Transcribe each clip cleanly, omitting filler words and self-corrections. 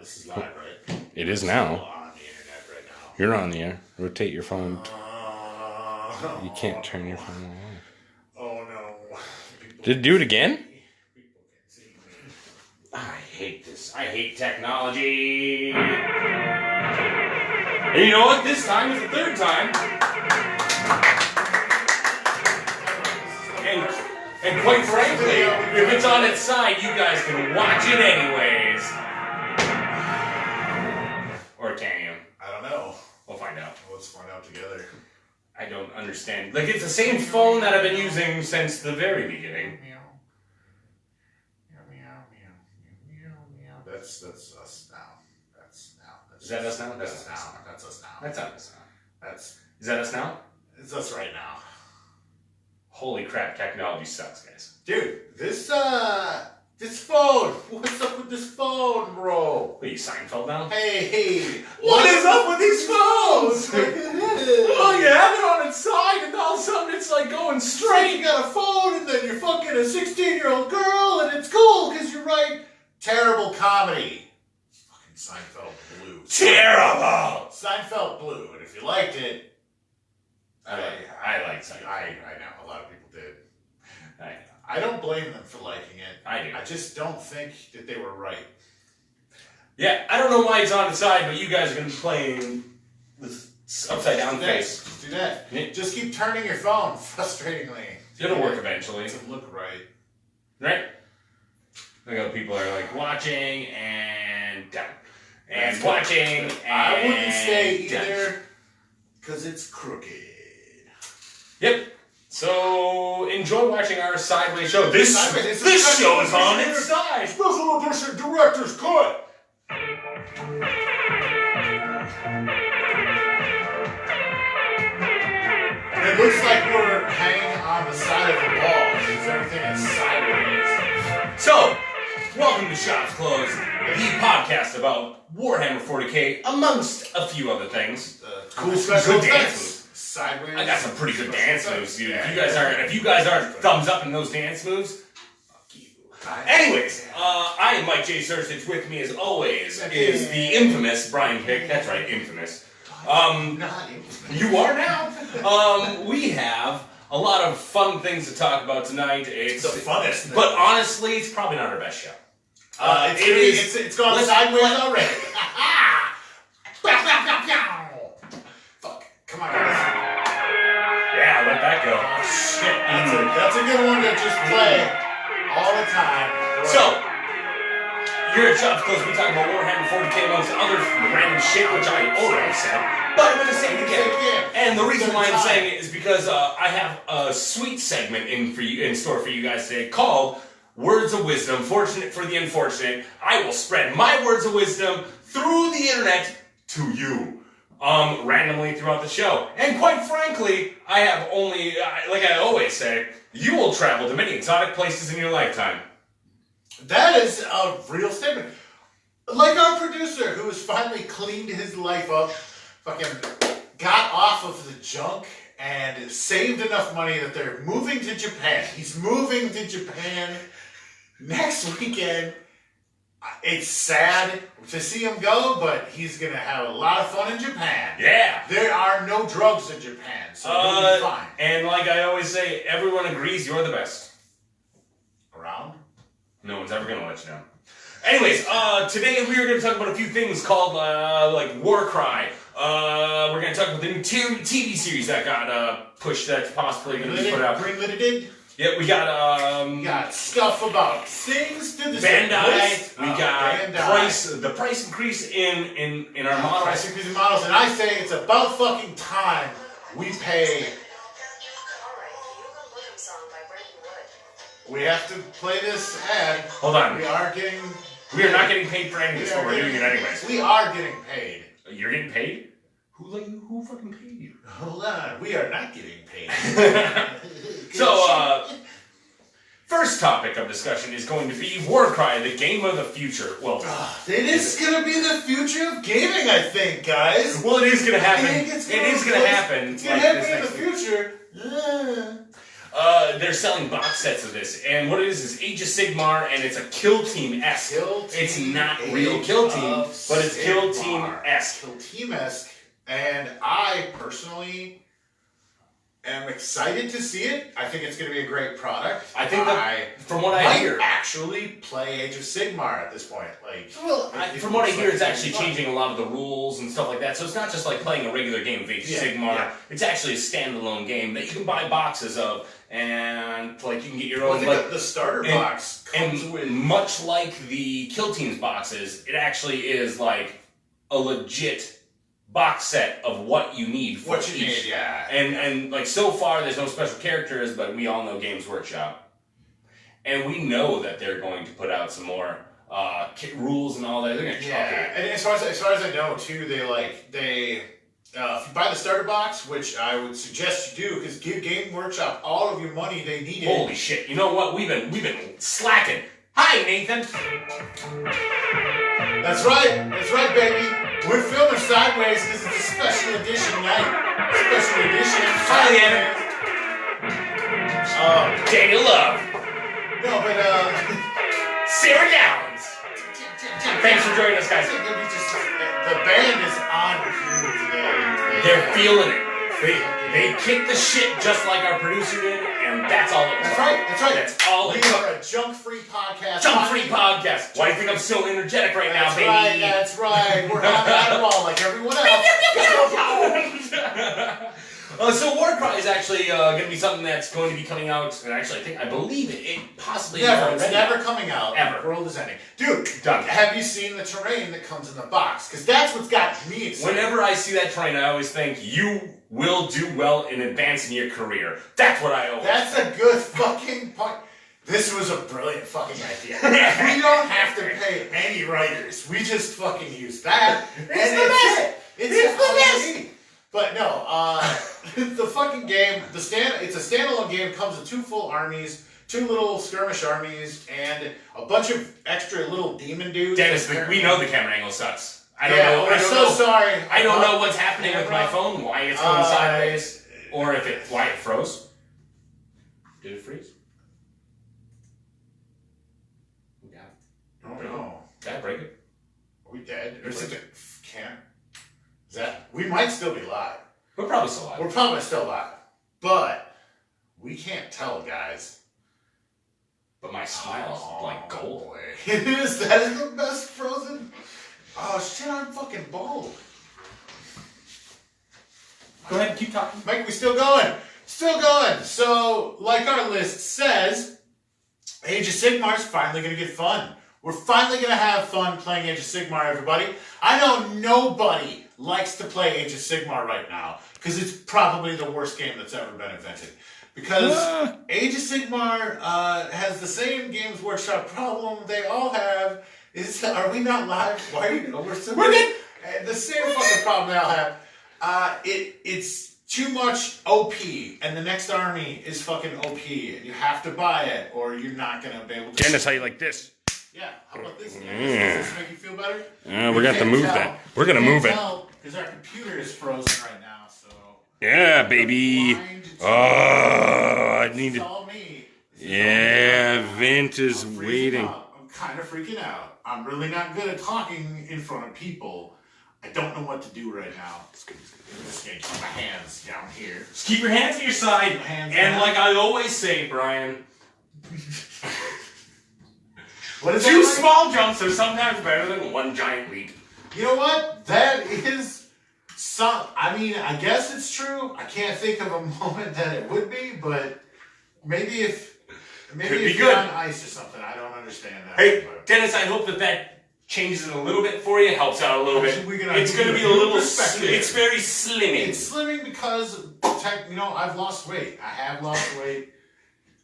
this is live, right? It is now. On the internet right now. You're on the air. Rotate your phone. You can't turn your phone on. Oh no. Did it do it again? People can see me. I hate this. I hate technology. And you know what? This time is the third time. And quite frankly, if it's on its side, you guys can watch it anyways. Or can you? I don't know. We'll find out. Let's find out together. I don't understand. Like, it's the same phone that I've been using since the very beginning. That's us now. That's now. Is that us now? That's us now. That's us now. That's not us now. Is that us now? It's us right now. Holy crap, technology sucks, guys. Dude, this phone. What's up with this phone, bro? What are you, Seinfeld now? Hey. What is up with these phones? Oh, you have it on its side, and all of a sudden it's like going straight. You got a phone, and then you're fucking a 16-year-old girl, and it's cool because you write terrible comedy. Fucking Seinfeld blew. Terrible! Seinfeld blew, and if you liked it, I like Seinfeld. I know, a lot of people did. I know. I don't blame them for liking it. I do. I just don't think that they were right. Yeah, I don't know why it's on its side, but you guys are going to be playing this upside down face. Just do that. Yeah. Just keep turning your phone, frustratingly. It'll work eventually. It doesn't look right. Right? Look how people are like watching and down. And That's watching good. and I wouldn't say down. either, because it's crooked. Yep. So enjoy watching our sideways show. This show is on its side. Special edition director's cut. It looks like we're hanging on the side of the wall because everything is sideways. So, welcome to Shops Closed, the podcast about Warhammer 40k, amongst a few other things. Cool special Good dance effects. Sideways. I got some pretty good dance moves, dude. Yeah, If you guys aren't thumbs up in those dance moves, fuck you. Anyways, I am Mike J. Surstich. With me, as always, is the infamous Brian Pick. That's right, infamous. Not infamous. You are now. We have a lot of fun things to talk about tonight. It's the funnest thing. But honestly, it's probably not our best show. It's gone sideways already. Fuck. Come on, guys. Yeah, let that go. Oh, shit. That's a good one to just play all the time. So, here at Shops Closed, we talk about Warhammer 40k amongst other random shit, which I already said, but I'm going to say it again. And the reason why I'm saying it is because I have a sweet segment in store for you guys today called Words of Wisdom. Fortunate for the unfortunate, I will spread my words of wisdom through the internet to you. Randomly throughout the show. And quite frankly, I have only, like I always say, you will travel to many exotic places in your lifetime. That is a real statement. Like our producer, who has finally cleaned his life up, fucking got off of the junk, and saved enough money that they're moving to Japan. He's moving to Japan next weekend. It's sad to see him go, but he's going to have a lot of fun in Japan. Yeah. There are no drugs in Japan, so he'll be fine. And like I always say, everyone agrees you're the best. Around? No one's ever going to let you down. Anyways, today we are going to talk about a few things called, like Warcry. We're going to talk about the new TV series that got pushed that's possibly going to be put out. Greenlit. Yeah, we got stuff about things to the Bandai. We got Bandai. the price increase in our models. Price increase in models, and I say it's about fucking time we pay. We have to play this ad. Hold on. We are not getting paid for any of this, but we're doing it anyways. We are getting paid. You're getting paid? Who fucking paid you? Hold on. We are not getting paid. So, first topic of discussion is going to be Warcry, the game of the future. Well, it is going to be the future of gaming, I think, guys. Well, it is going to happen. It is going to happen. It's going to happen in the future. they're selling box sets of this, and what it is Age of Sigmar, and it's a Kill Team-esque. It's not real Kill Team, but it's Kill Team-esque. Kill Team-esque, and I personally am excited to see it. I think it's going to be a great product. I think that, from what I hear, actually play Age of Sigmar at this point. From what I hear, it's actually changing a lot of the rules and stuff like that. So it's not just like playing a regular game of Age of Sigmar. Yeah. It's actually a standalone game that you can buy boxes of, and like you can get your own. The starter box comes with, much like the Kill Teams boxes, it actually is like a legit box set of what you need for each. Yeah. And like so far, there's no special characters, but we all know Games Workshop, and we know that they're going to put out some more rules and all that. They're going to chop it. And as far as I know too, if you buy the starter box, which I would suggest you do, because give Game Workshop all of your money they need. Holy shit! You know what? We've been slacking. Hi, Nathan. That's right, baby. We're filming sideways because it's a special edition night. Special edition. Hi, Anna. Daniel Love. No, but Sarah Downs. Thanks for joining us, guys. The band is on here today. They're feeling it. They kicked the shit just like our producer did, and that's all it was. That's right. That's all it was. We are a junk-free podcast. Junk-free podcast. Why do you think I'm so energetic right now, baby? That's right. We're having Adderall like everyone else. So Warcry is actually going to be something that's going to be coming out. And actually, I believe it possibly it's never coming out. Ever. The world is ending. Dude, done. Have you seen the terrain that comes in the box? Because that's what's got me excited. Whenever I see that terrain, I always think you will do well in advancing your career. That's what I always That's think. A good fucking point. This was a brilliant fucking idea. We don't have to pay any writers. We just fucking use that. It's the best. But no, the fucking game, it's a standalone game, comes with 2 full armies, 2 little skirmish armies, and a bunch of extra little demon dudes. Dennis, we know the camera angle sucks. I don't know. Sorry. I don't know what's happening with my phone, why it's going sideways, or why it froze. Did it freeze? Yeah. Oh no. Did I break it? Are we dead? We might still be live. We're probably still live. We're probably still live. But we can't tell, guys. But my smile is like gold. Boy. That is the best frozen. Oh shit, I'm fucking bald. Go ahead and keep talking. Mike, we still going. Still going. So, like our list says, Age of Sigmar is finally going to get fun. We're finally going to have fun playing Age of Sigmar, everybody. I know nobody likes to play Age of Sigmar right now, because it's probably the worst game that's ever been invented. Because Age of Sigmar has the same Games Workshop problem they all have. Are we not live? Why are you? We're good. The same fucking problem they all have. It's too much OP, and the next army is fucking OP, and you have to buy it, or you're not gonna be able to. Dennis, how you like this? Yeah, how about this? Does this make you feel better? We're gonna have to move that. We're gonna move it. Because our computer is frozen right now, so. Yeah, baby. Oh, I need to. All me. Yeah, Vint is waiting. I'm kind of freaking out. I'm really not good at talking in front of people. I don't know what to do right now. I'm just gonna keep my hands down here. Just keep your hands at your side. Like I always say, Brian. What is 2 small jumps are sometimes better than 1 giant leap. You know what? That is I guess it's true. I can't think of a moment that it would be, but maybe if you're on ice or something, I don't understand that. Hey, Dennis, I hope that changes it a little bit for you, helps out a little bit. It's going to be a little, it's very slimming. It's slimming because, I've lost weight. I have lost weight.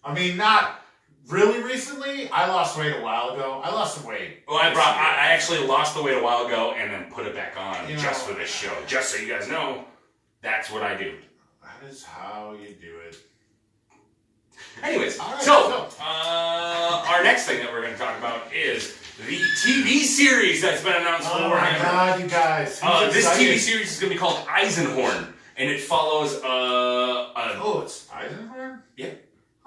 I mean, not really recently. I lost weight a while ago. I lost some weight. Well, I actually lost the weight a while ago and then put it back on just for this show. Just so you guys know, that's what I do. That is how you do it. Anyways, right, so our next thing that we're going to talk about is the TV series that's been announced for Warhammer. Oh my god, you guys. This TV series is going to be called Eisenhorn, and it follows it's Eisenhorn? Yeah.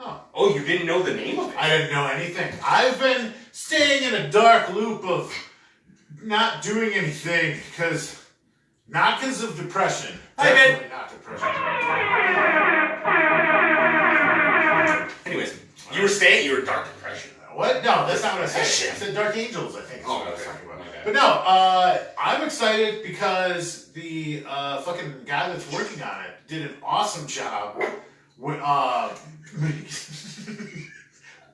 Oh, you didn't know the name of it? I didn't know anything. I've been staying in a dark loop of not doing anything not because of depression. Hi, Definitely not depression. Anyways, you were dark depression. What? No, that's not what I said. Depression. I said Dark Angels, I think. Is what I was okay. talking about. My bad. But no, I'm excited because the fucking guy that's working on it did an awesome job.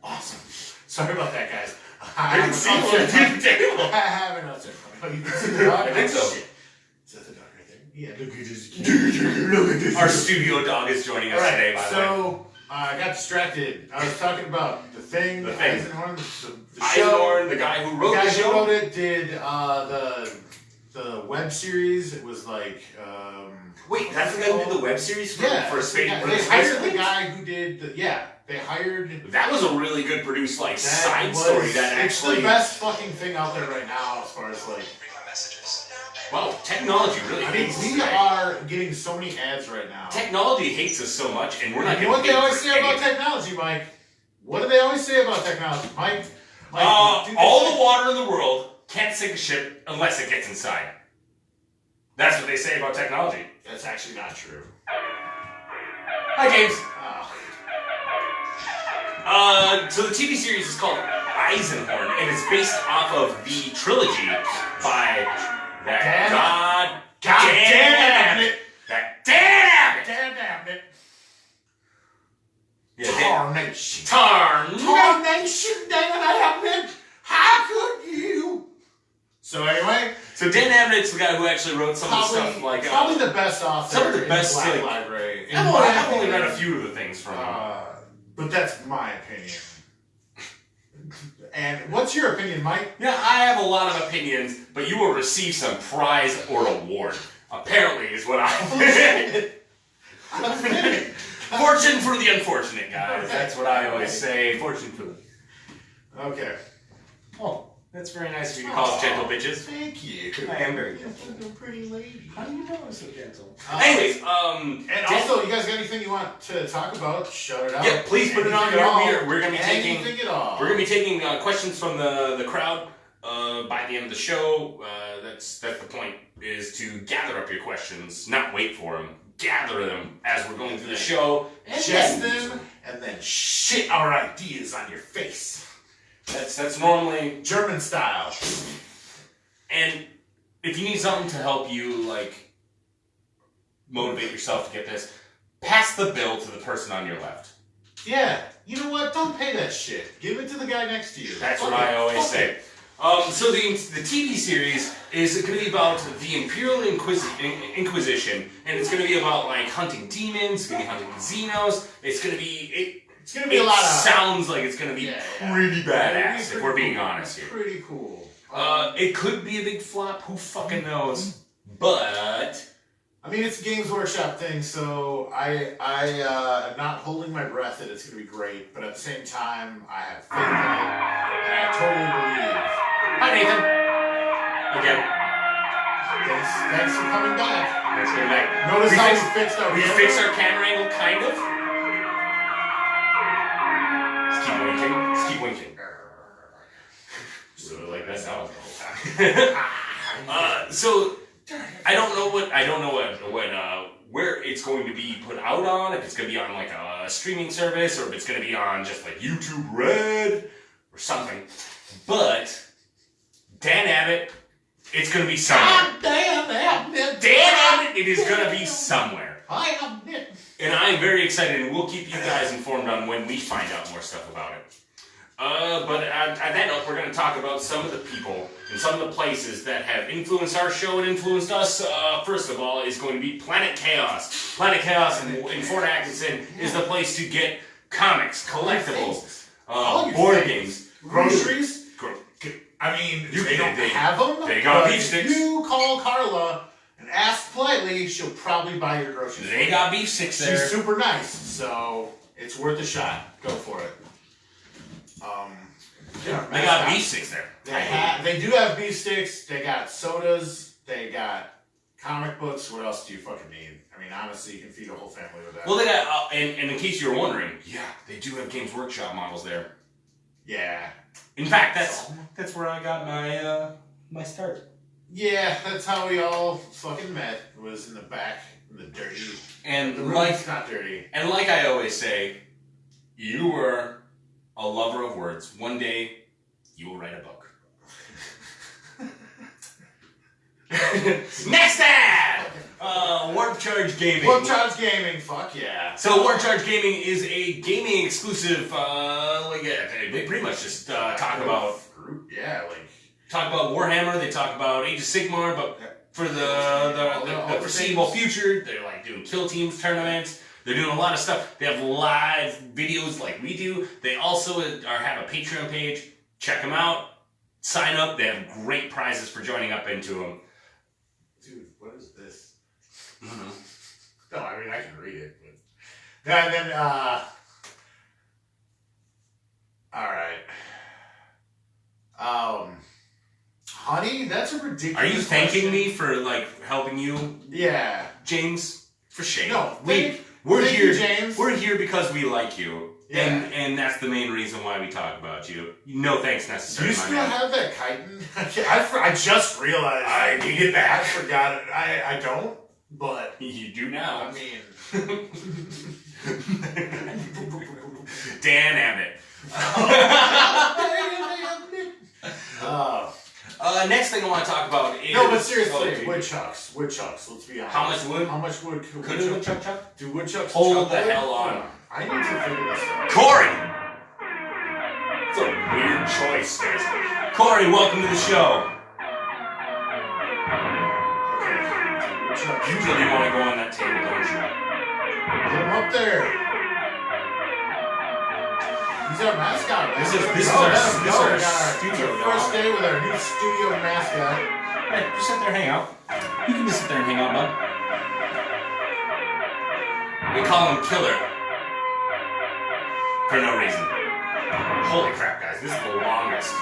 Awesome. Sorry about that, guys. I didn't see one at the table. I have an upset. Oh, you can see the dog? I think so. Shit. Is that the dog right there? Yeah, look at this. Look at this. Our studio dog is joining us today, by the way. So, I got distracted. I was talking about The Thing, The Thing. Eisenhorn, the show. Eisenhorn, the guy who wrote The guy the who show. wrote it did the web series. It was like Wait, that's the guy who did the web series for Space? They hired the guy who did they hired. That was a really good produced That side was- story that it's actually. the best fucking thing out there right now as far as like. Wow, technology really I mean, hates we us. are getting so many ads right now. Technology hates us so much, and we're not You know what getting they always paid say for about anything. technology, Mike? What do they always say about technology, Mike? do they All say- the water in the world can't sink a ship unless it gets inside. That's what they say about technology. That's actually not true. Hi, James. Oh. So the TV series is called Eisenhorn, and it's based off of the trilogy by that God damn it! That damn it! Damn it! Yeah, Tarnation! Tarn. Tarnation! Damn it! How could you? So anyway, So Dan Abnett's the guy who actually wrote some of the stuff like probably the best author some of the in best, Black like- Library. in I've my only read opinion. a few of the things from him. But that's my opinion. And what's your opinion, Mike? Yeah, I have a lot of opinions, but you will receive some prize or award. Apparently, is what I. Fortune for the unfortunate, guys. That's what I always say. Fortune for the. Okay. Oh, that's very nice of you to call us gentle bitches. Thank you. I am very gentle. You're a pretty lady. How do you know I'm so gentle? Uh, Anyways, And also, you guys got anything you want to talk about? Shout it out. Yeah, please put it on Anything at all. there. We're gonna be taking. Anything at all. We're gonna be taking questions from the crowd by the end of the show. That's the point, is to gather up your questions, not wait for them. Gather them as we're going through the show. And Ingest then- them and then shit our ideas on your face. That's normally. German style. And if you need something to help you like motivate yourself to get this, pass the bill to the person on your left. Yeah. You know what? Don't pay that shit. Give it to the guy next to you. That's Fuck what it. I always Fuck say. it. So the TV series is going to be about the Imperial Inquisition, and it's going to be about like hunting demons. It's going to be hunting Xenos. It's going to be It's gonna be a lot of. sounds like it's going to be pretty badass It'll be if we're being cool. honest here. Pretty cool. It could be a big flop. Who fucking knows? But I mean, it's a Games Workshop thing, so I am not holding my breath that it's gonna be great. But at the same time, I have faith in it, and I totally believe. hi, Nathan. Again, Thanks for coming back. let's get back. Notice We how fixed- we fixed our We camera? fixed our camera angle, kind of. Just keep winking. Just keep winking. Really like that sound the whole time. So I don't know what where it's going to be put out on. If it's going to be on like a streaming service, or if it's going to be on just like YouTube Red or something. But Dan Abbott, it's going to be somewhere. God damn it! Dan Abbott, it is going to be somewhere. I am it. And I'm very excited, and we'll keep you guys informed on when we find out more stuff about it. But at that note, we're going to talk about some of the people and some of the places that have influenced our show and influenced us. First of all, is going to be Planet Chaos. Planet Chaos in Fort Atkinson is the place to get comics, collectibles, All your board things. games, Groceries. I mean, they don't have them. they got but beef if sticks. you call Carla and ask politely, she'll probably buy your groceries. They got beef sticks She's there. super nice, so it's worth a shot. Go for it. They got beef sticks there. They do have beef sticks. They got sodas. They got Comic books, what else do you fucking need? I mean, honestly, you can feed a whole family with that. Well, they got, and in case you were wondering, yeah, they do have Games Workshop models there. Yeah. In fact, that's where I got my start. Yeah, that's how we all fucking met. Was in the back, in the dirty. And the like, not dirty. And like I always say, you were a lover of words. One day, you will write a book. Next ad! Warp Charge Gaming. Warp Charge Gaming, fuck yeah. So Warp Charge Gaming is a gaming exclusive, they pretty much just talk about Warhammer, they talk about Age of Sigmar, but for the foreseeable future, they're like doing kill teams tournaments. They're doing a lot of stuff. They have live videos like we do. They also have a Patreon page. Check them out. Sign up. They have great prizes for joining up into them. Dude, what is this? I don't know. No, I mean, I can read it. But... And then, alright. Honey, that's a ridiculous Are you thanking question. me for, like, helping you? Yeah. James? For shame. No, we're thank here, you, James. We're here because we like you. Yeah. And that's the main reason why we talk about you. No thanks necessary. Do you still have that chitin? I just realized. I need it back. I forgot it. I don't, but... You do now. I mean... Dan Abbott. Next thing I want to talk about is... No, but seriously, woodchucks. Woodchucks, let's be honest. How much wood? How much wood could a woodchuck chuck? Do woodchucks Hold chuck the wood? hell on. I need to figure this out. Corey! It's a weird choice, Stacy. Corey, welcome to the show. You really want to go on that table, don't you? Get him up there. He's our mascot. This is our studio dog. First day with our new studio mascot. Hey, just sit there and hang out. You can just sit there and hang out, bud. We call him Killer. For no reason. Holy crap, guys. This is the longest.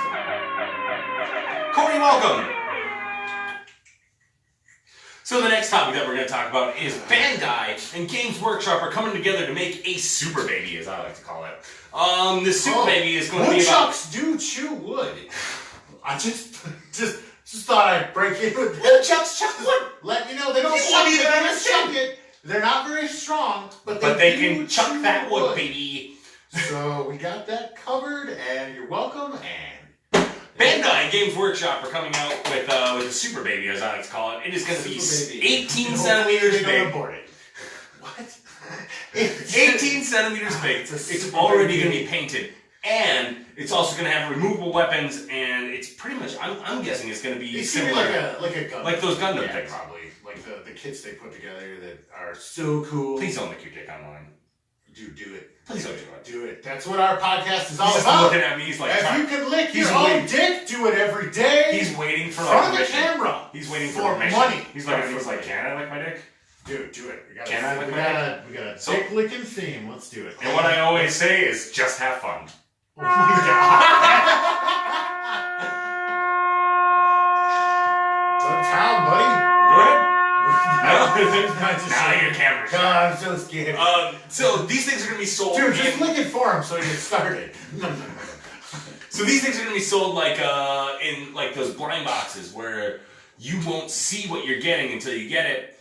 Corey, welcome. So the next topic that we're going to talk about is Bandai and Games Workshop are coming together to make a super baby, as I like to call it. This super baby is going to be about... Woodchucks do chew wood. I just thought I'd break in with woodchucks chuck wood. Let you know they don't chuck it. They're not very strong, but they can chuck that wood, baby. So we got that covered, and you're welcome. And Bandai and Games Workshop are coming out with a super baby, as I like to call it. It is going to be 18 centimeters big. What? 18 centimeters big. It's already going to be painted, and it's also going to have removable weapons. And it's pretty much, I'm guessing, it's going to be similar, like a Gundam, like those Gundam things, probably. Like the kits they put together that are so cool. Please don't lick your dick online. Dude, do it. Please don't do it. Do it. That's what our podcast is all He's about. just looking at me. He's like, if you can lick your own dick, do it every day. He's waiting for front of the camera. He's waiting for permission. money. He's like, can I lick my dick? Dude, do it. We got a dick licking theme. Let's do it. And what I always say is, just have fun. Oh my god. Go to town, buddy. Go ahead. Now your camera's God, I'm so scared. So these things are going to be sold. Dude, just lick it for him so he gets started. So these things are going to be sold like in like those blind boxes where you won't see what you're getting until you get it.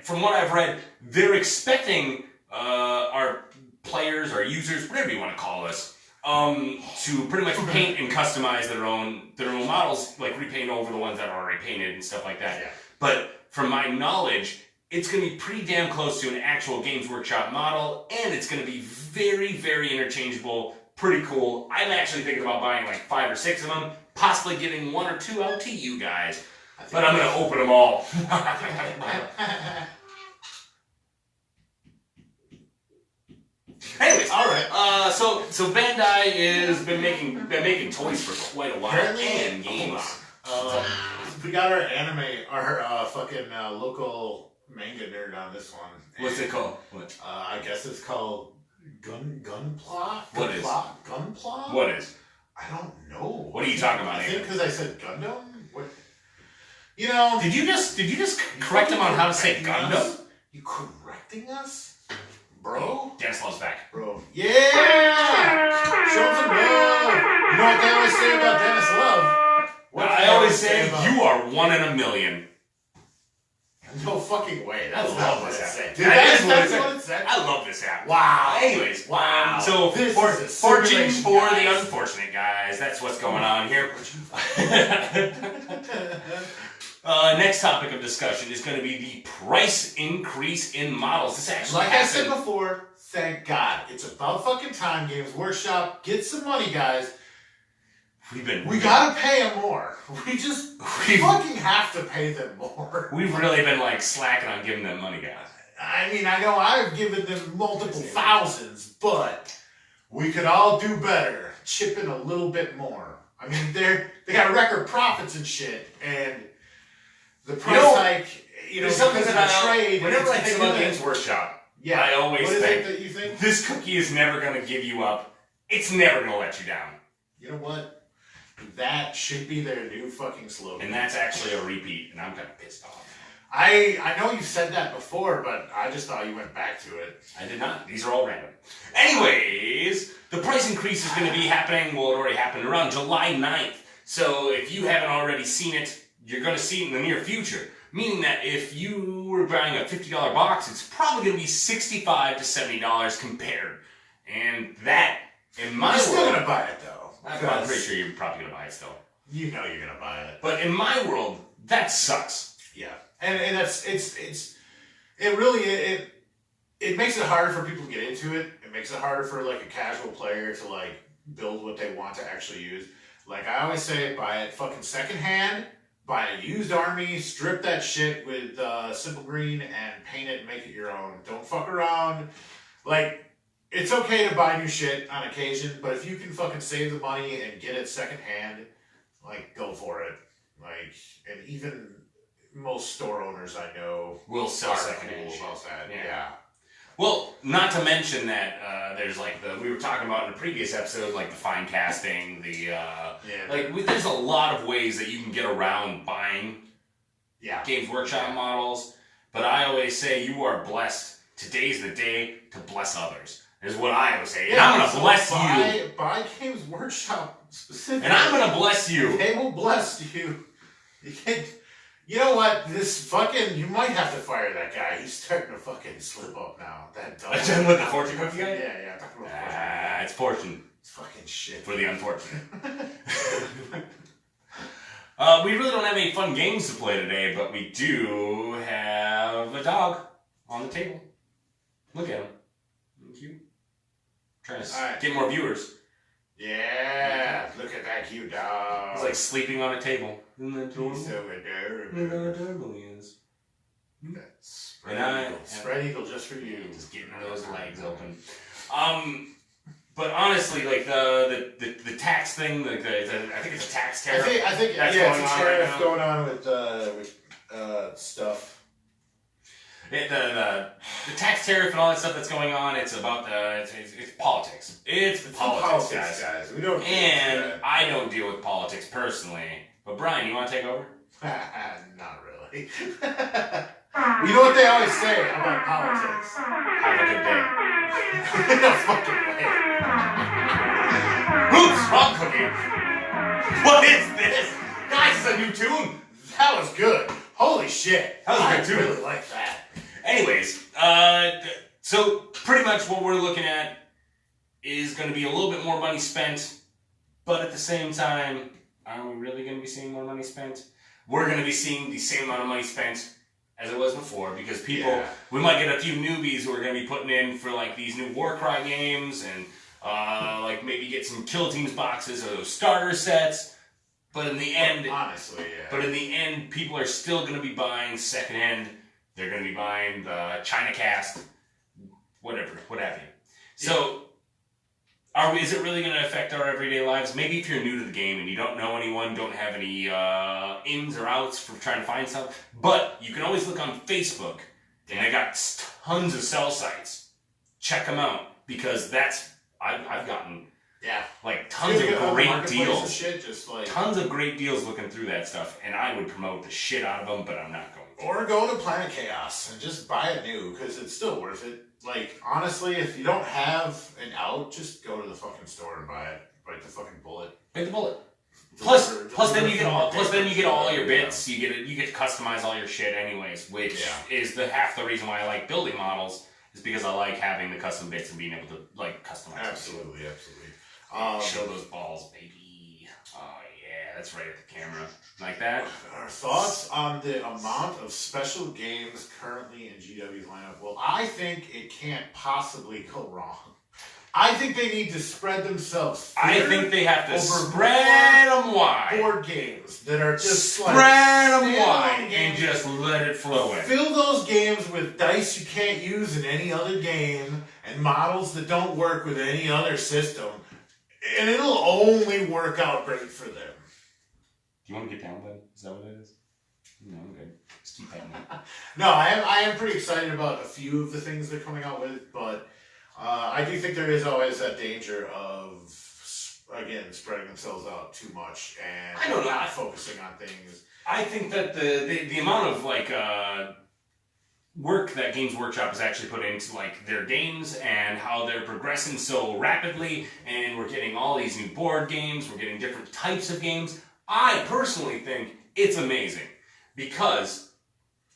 From what I've read, they're expecting our players, our users, whatever you want to call us, to pretty much paint and customize their own models, like repaint over the ones that are already painted and stuff like that. Yeah. But from my knowledge, it's going to be pretty damn close to an actual Games Workshop model, and it's going to be very, very interchangeable, pretty cool. I'm actually thinking about buying like 5 or 6 of them, possibly giving 1 or 2 out to you guys, but I'm going to open them all. Anyways, all right. So Bandai has been making toys for quite a while, Apparently, and games. We got our fucking local manga nerd on this one. What's it called? What? I guess it's called Gunpla. What is? Gunpla? What is? I don't know. What are you talking about? I think because I said Gundam. What? You know. Did you just correct him on how to say Gundam? You correcting us? Bro? Dennis Love's back. Bro. Yeah! Show him some love. You know what they always say about Dennis Love? What I they always say, about- you are 1 in a million. No fucking way. That's I not love what it this said. app. Dude, That is that's what what it said. I love this app. Wow. Anyways, Wow. So This for, is a fortune simulation, for the guys. unfortunate guys. That's what's going on here. Next topic of discussion is going to be the price increase in models. This actually Like I said happened. before, thank God. It's about fucking time. Games Workshop, get some money, guys. We gotta pay them more. We fucking have to pay them more. We've really been like slacking on giving them money, guys. I mean, I know I've given them multiple thousands, but we could all do better. Chip in a little bit more. I mean, they got record profits and shit, and the price hike, There's something because of that the trade. whenever I it's think about gonna- Games Workshop, yeah, I always what is think it that you think? this cookie is never going to give you up. It's never going to let you down. You know what? That should be their new fucking slogan. And that's actually a repeat, and I'm kind of pissed off. I know you said that before, but I just thought you went back to it. I did not. These are all random. Anyways, the price increase is going to be happening, well, it already happened, around July 9th. So if you haven't already seen it, you're going to see it in the near future. Meaning that if you were buying a $50 box, it's probably going to be $65 to $70 compared. And that, in my You're still world, gonna buy it though. I'm because pretty sure you're probably going to buy it still. You know you're gonna buy it. But in my world, that sucks. Yeah, and that's it makes it harder for people to get into it. It makes it harder for like a casual player to like build what they want to actually use. Like I always say, buy it fucking secondhand. Buy a used army, strip that shit with simple green, and paint it and make it your own. Don't fuck around. Like, it's okay to buy new shit on occasion, but if you can fucking save the money and get it secondhand, like, go for it. Like, and even most store owners I know Will sell are secondhand cool shit. about that. Yeah. Yeah. Well, not to mention that there's like we were talking about in a previous episode, like the fine casting, there's a lot of ways that you can get around buying Games Workshop models. But I always say you are blessed. Today's the day to bless others. Is what I always say. And I'm gonna bless you. Buy Games Workshop specifically. And I'm gonna bless you. They will bless you. You know what? You might have to fire that guy. He's starting to fucking slip up now. That dog. Done with the fortune cookie guy? Yeah, I'm talking about fortune. It's fortune It's fucking shit. for the unfortunate. We really don't have any fun games to play today, but we do have a dog on the table. Look at him. Cute. Trying to get more viewers. Yeah, look at that cute dog. He's like sleeping on a table. Isn't that adorable? He's so Look how adorable. adorable he is. Spread eagle just for you. Just getting those legs open. But honestly, like the tax thing, like I think it's a tax tariff. I think that's yeah, going it's a on tariff right now. going on with stuff. The tax tariff and all that stuff that's going on, it's about it's politics. It's politics, guys. We don't. And I don't deal with politics personally. But Brian, you want to take over? Not really. You know what they always say about politics? Have a good day. No fucking way. Oops, wrong cookie. What is this? Guys, it's a new tune. That was good. Holy shit. That was I good too. really like that. Anyways, so pretty much what we're looking at is going to be a little bit more money spent, but at the same time, are we really going to be seeing more money spent? We're going to be seeing the same amount of money spent as it was before, because we might get a few newbies who are going to be putting in for like these new Warcry games, and like maybe get some Kill Teams boxes or those starter sets. But in the end, honestly, yeah. But in the end, people are still going to be buying secondhand. They're going to be buying the China Cast, what have you. So, is it really going to affect our everyday lives? Maybe if you're new to the game and you don't know anyone, don't have any ins or outs for trying to find stuff. But you can always look on Facebook, and they got tons of sell sites. Check them out, because I've gotten Yeah. Like tons of great deals. Shit, just like tons of great deals looking through that stuff, and I would promote the shit out of them, but I'm not going to. Or go to Planet Chaos and just buy it new, because it's still worth it. Like, honestly, if you don't have an out, just go to the fucking store and buy it. Bite the fucking bullet. Bite the bullet. Plus, then you get all your bits. You get to customize all your shit, anyways. Which is half the reason why I like building models, is because I like having the custom bits and being able to like customize. Absolutely. Show those balls, baby. Oh yeah, that's right at the camera, like that. Our thoughts on the amount of special games currently in GW's lineup? Well, I think it can't possibly go wrong. I think they need to spread themselves thinner. I think they have to spread them wide. Board games that are just spread them wide and just let it flow in. Fill those games with dice you can't use in any other game and models that don't work with any other system, and it'll only work out great for them. Do you want to get down, bud? Is that what it is? No, I'm good. Just keep petting me. No, I am pretty excited about a few of the things they're coming out with, but I do think there is always that danger of, again, spreading themselves out too much and not focusing on things. I think that the amount of like work that Games Workshop has actually put into like their games and how they're progressing so rapidly, and we're getting all these new board games, we're getting different types of games. I personally think it's amazing, because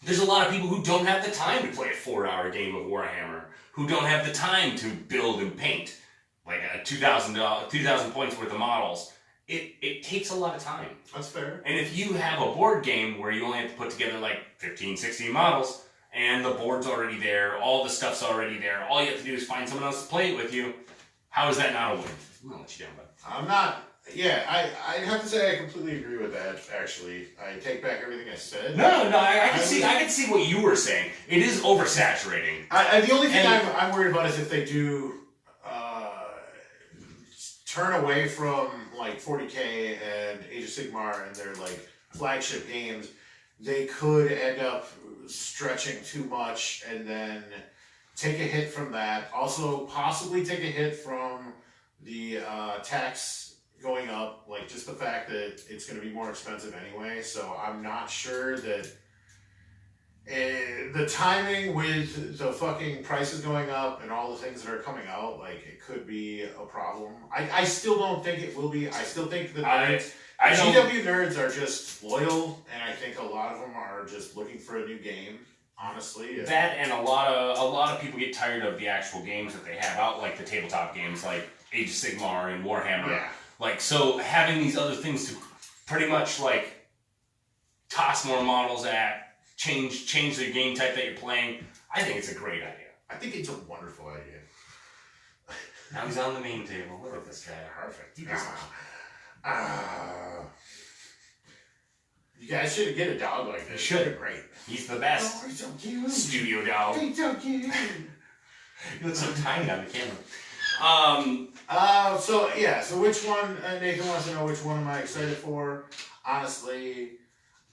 there's a lot of people who don't have the time to play a 4-hour game of Warhammer, who don't have the time to build and paint like a 2,000 points worth of models. It takes a lot of time. That's fair. And if you have a board game where you only have to put together like 15, 16 models, and the board's already there, all the stuff's already there, all you have to do is find someone else to play it with you, how is that not a win? I'm gonna let you down, bud. I'm not. Yeah, I'd have to say I completely agree with that, actually. I take back everything I said. No, I can see what you were saying. It is oversaturating. The only thing I'm worried about is if they do turn away from like 40K and Age of Sigmar and their like flagship games, they could end up stretching too much and then take a hit from that. Also, possibly take a hit from the tax going up, like just the fact that it's going to be more expensive anyway. So I'm not sure that the timing with the fucking prices going up and all the things that are coming out, like it could be a problem. I still don't think it will be. I still think the nerds, GW nerds are just loyal, and I think a lot of them are just looking for a new game. Honestly, that and a lot of people get tired of the actual games that they have out, like the tabletop games, like Age of Sigmar and Warhammer. Yeah. Like, so having these other things to pretty much like toss more models at, change the game type that you're playing, I think it's a great idea. I think it's a wonderful idea. Now he's on the main table. Look at this guy. Perfect. You guys should get a dog like this. Should. They're great. He's the best. Oh, he's so cute. Studio dog. He's so cute. He looks so tiny on the camera. So which one, Nathan wants to know which one am I excited for? Honestly,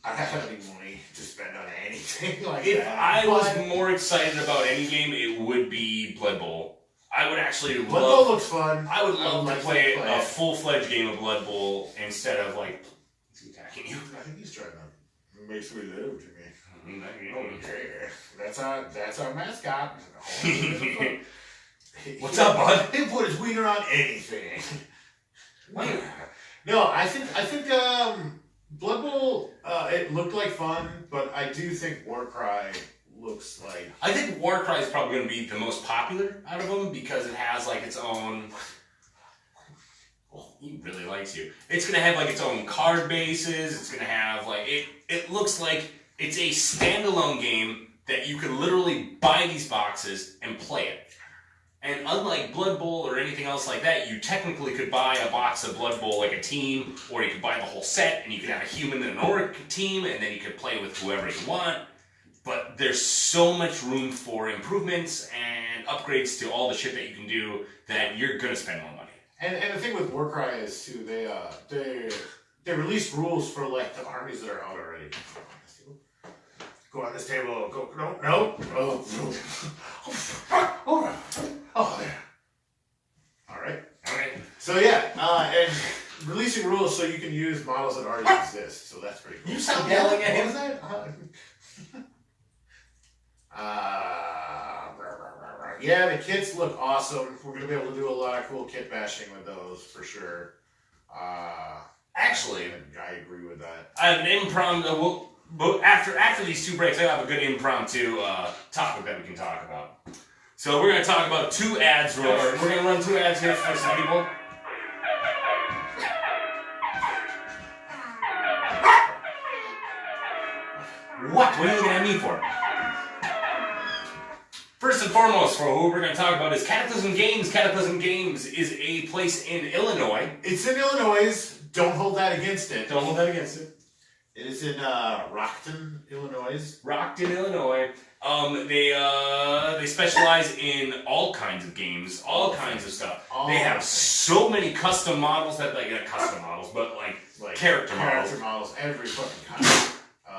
I don't have any money to spend on anything like that. If I was more excited about any game, it would be Blood Bowl. I would actually Blood Bowl looks fun. I would love to play a full-fledged game of Blood Bowl instead of like, is he attacking you? I think he's trying to make sweet love to me. Okay. That's our mascot. What's up, bud? He'll put his wiener on anything. No, I think Blood Bowl, it looked like fun, but I do think Warcry looks like... I think Warcry is probably going to be the most popular out of them because it has like its own... Oh, he really likes you. It's going to have like its own card bases. It's going to have like... It looks like it's a standalone game that you could literally buy these boxes and play it. And unlike Blood Bowl or anything else like that, you technically could buy a box of Blood Bowl like a team, or you could buy the whole set, and you could have a human and an orc team, and then you could play with whoever you want. But there's so much room for improvements and upgrades to all the shit that you can do that you're going to spend more money. And the thing with Warcry is, too, they released rules for, like, the armies that are out already. Go on this table. Go. No. Oh, there. All right. Okay. So introducing rules so you can use models that already exist. So that's pretty cool. You sound yelling at him. What was that? Yeah, the kits look awesome. We're gonna be able to do a lot of cool kit bashing with those for sure. Actually, I agree with that. I have an impromptu. After these 2 breaks, I have a good impromptu topic that we can talk about. So we're gonna talk about 2 ads. We're gonna run 2 ads here for some people. What? What are you looking at me for? First and foremost, for who we're going to talk about is Cataclysm Games. Cataclysm Games is a place in Illinois. It's in Illinois. Don't hold that against it. Don't hold that against it. It is in Rockton, Illinois. Rockton, Illinois. They specialize in all kinds of games, all kinds of stuff. They have so many custom models that like custom models, but like character models, every fucking kind.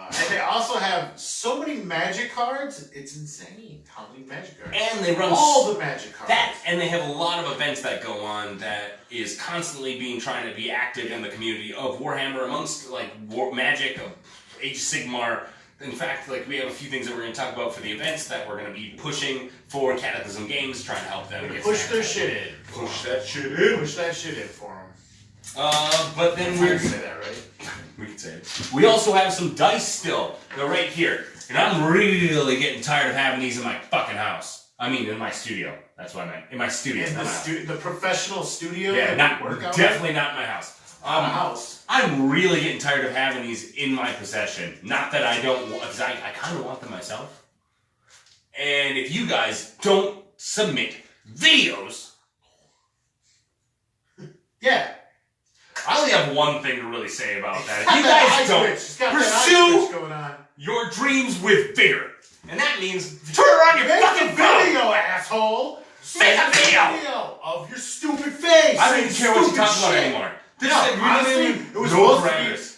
And they also have so many magic cards. It's insane how many magic cards. And they run all the magic cards. And they have a lot of events that go on that is constantly trying to be active in the community of Warhammer amongst like Magic, of Age of Sigmar. In fact, like we have a few things that we're going to talk about for the events that we're going to be pushing for Cataclysm Games, trying to help them get push their shit in. Push that shit in. Push that shit in for them. But then we're say that, right? We can say it. We also have some dice still. They're right here. And I'm really getting tired of having these in my fucking house. I mean, in my studio. That's what I meant. In my studio. In the professional studio? Yeah, definitely not in my house. House. I'm really getting tired of having these in my possession. Not that I don't want, because I kind of want them myself. And if you guys don't submit videos... Yeah. I only have one thing to really say about that. If you guys don't pursue your dreams with vigor, and that means turn around your fucking video, asshole. Make a video of your stupid face. I don't even care what you talk about anymore. Honestly, it was supposed to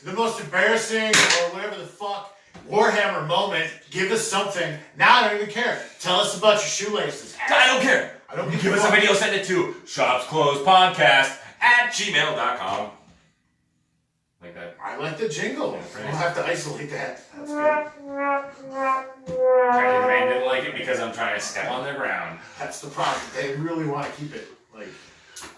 be the most embarrassing or whatever the fuck Warhammer moment. Give us something. Now I don't even care. Tell us about your shoelaces. I don't care. I don't give us a video. Send it to shopsclosepodcast@gmail.com. Like that. I like the jingle. We'll have to isolate that. That's good. Apparently the band didn't like it because I'm trying to step on their ground. That's the problem. They really want to keep it like.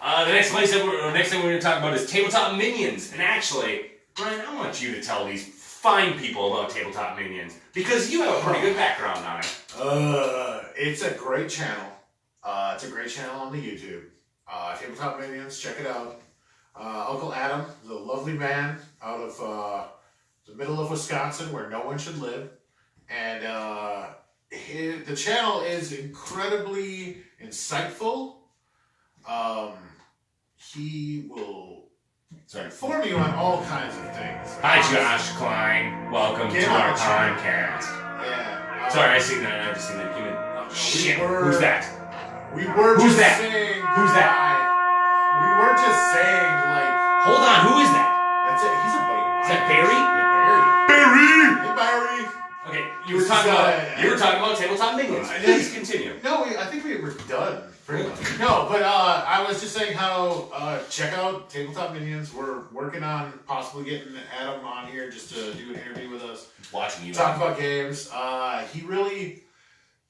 The next thing we're going to talk about is Tabletop Minions. And actually, Brian, I want you to tell these fine people about Tabletop Minions because you have a pretty good background on it. It's a great channel. It's a great channel on the YouTube. Tabletop Minions, check it out. Uncle Adam is a lovely man out of the middle of Wisconsin where no one should live. And the channel is incredibly insightful. He will inform you on all kinds of things. Hi, Josh Klein. Welcome to our podcast. Yeah. Sorry, I've seen that. Shit. Who's that? We were Who's just that? saying. Who's that? We were just saying, like. Hold on, who is that? That's it. He's a buddy. Is that Barry? Yeah, Barry! Hey, Barry! Okay, you were talking about Tabletop Minions. Please continue. No, I think we were done. Pretty much. No, but I was just saying how check out Tabletop Minions. We're working on possibly getting Adam on here just to do an interview with us. Watching you. Talk about games. He really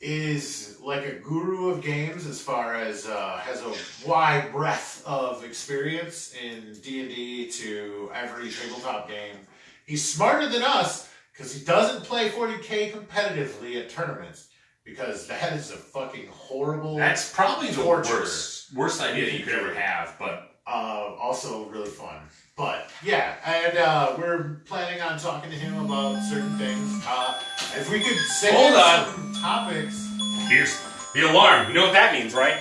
is like a guru of games as far as has a wide breadth of experience in D&D to every tabletop game. He's smarter than us because he doesn't play 40K competitively at tournaments because that is a fucking horrible. That's probably the torture. worst idea that you could ever have, but also really fun. But yeah, and we're planning on talking to him about certain things. If we could say some topics. Here's the alarm. You know what that means, right?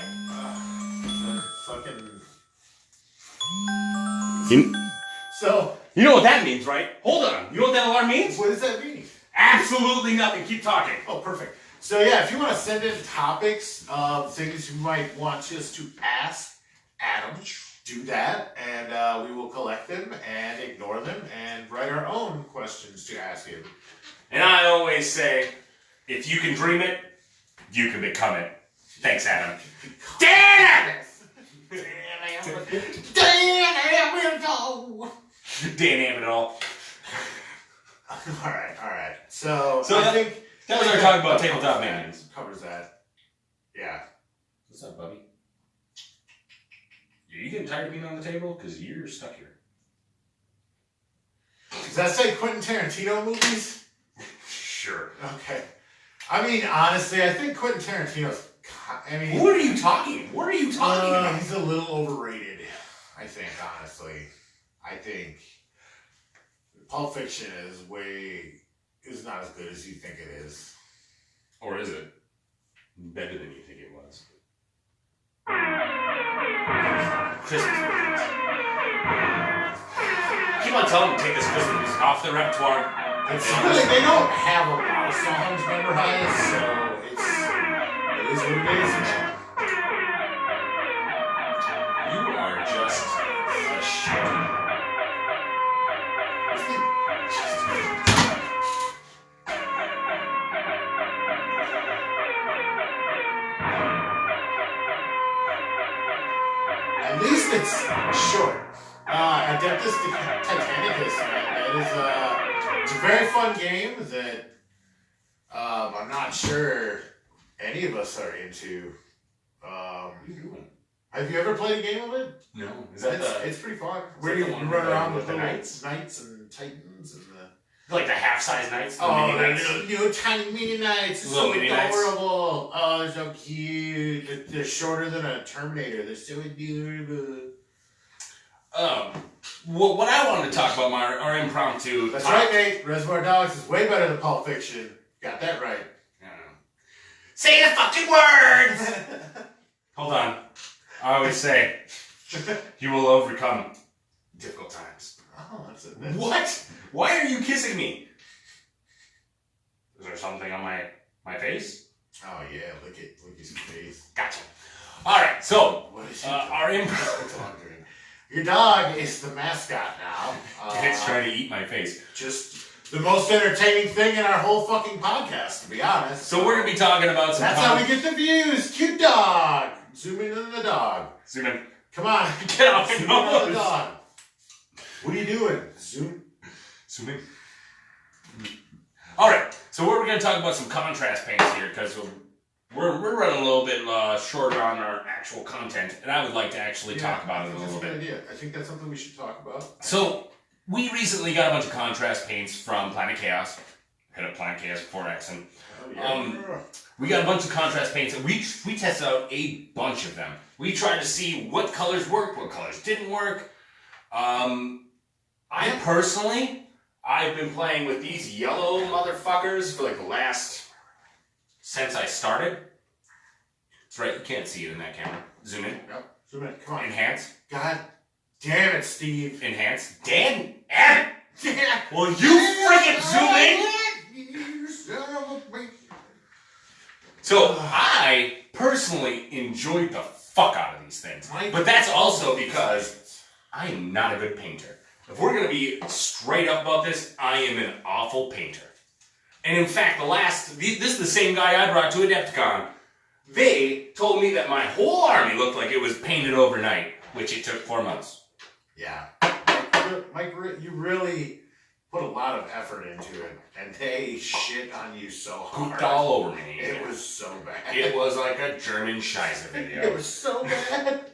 So. You know what that means, right? Hold on. You know what that alarm means? What does that mean? Absolutely nothing. Keep talking. Oh, perfect. So yeah, if you want to send in topics of things you might want us to ask Adam, do that, and we will collect them and ignore them and write our own questions to ask him. And I always say, if you can dream it, you can become it. Thanks, Adam. Damn it! Damn Dan Amador. Alright. So I that- think That was our talk about tabletop minions. covers that. Yeah. What's up, Bubby? Are you getting tired of being on the table? Because you're stuck here. Does that say Quentin Tarantino movies? Sure. Okay. I mean, honestly, I think Quentin Tarantino's. What are you talking about? He's a little overrated. I think, honestly, Pulp Fiction is not as good as you think it is. Or is it better than you think it was? Christmas movies. Keep on telling them to take this Christmas music off their repertoire. They don't have a lot of songs memorized, so it is what it is. You are just a shit. At least it's short. Adeptus Titanicus, man. It's a very fun game that I'm not sure any of us are into. What are you doing? Have you ever played a game of it? No. Is that It's pretty fun. Is Where that you the one run around with with the the knights? knights and titans and the like the half-size knights? The oh, mini knights? little tiny mini knights. It's Little so mini knights. adorable. Oh, they're so cute. They're shorter than a Terminator. They're so adorable. What I wanted to talk about, our impromptu. That's talk. right, Nate. Reservoir Dogs is way better than Pulp Fiction. Got that right. I don't know. Say the fucking words! Hold on. I always say, you will overcome difficult times. Oh, that's it. What? Why are you kissing me? Is there something on my face? Oh yeah, look at his face. Gotcha. Alright, so, What is he our doing? improv. Your dog is the mascot now. It's trying to eat my face. Just the most entertaining thing in our whole fucking podcast, to be honest. So we're going to be talking about some... That's how we get the views. Cute dog. Zoom in on the dog. Zoom in. Come on. Get off Zoom your in on the nose. dog. What are you doing? Zoom. Zoom in. Alright, so we're going to talk about some contrast paints here, because we're running a little bit shorter on our actual content, and I would like to actually talk about it a little bit. Idea. I think that's something we should talk about. So, we recently got a bunch of contrast paints from Planet Chaos. Hit up Planet Chaos before Xen. Oh, yeah. We got a bunch of contrast paints, and we tested out a bunch of them. We tried to see what colors worked, what colors didn't work. I've been playing with these yellow motherfuckers for like the last... since I started. That's right, you can't see it in that camera. Zoom in. Yep. Zoom in. Come on. Enhance. God damn it, Steve. Enhance. Dan! Adam! Yeah. Will you freaking zoom in? You son of a bitch. So, I personally enjoyed the fuck out of these things. But that's also because I am not a good painter. If we're going to be straight up about this, I am an awful painter. And in fact, this is the same guy I brought to Adepticon. They told me that my whole army looked like it was painted overnight, which it took 4 months. Yeah. Mike, you really put a lot of effort into it, and they shit on you so hard. Pooped all over me. It was so bad. It was like a German Scheisse video. It was so bad.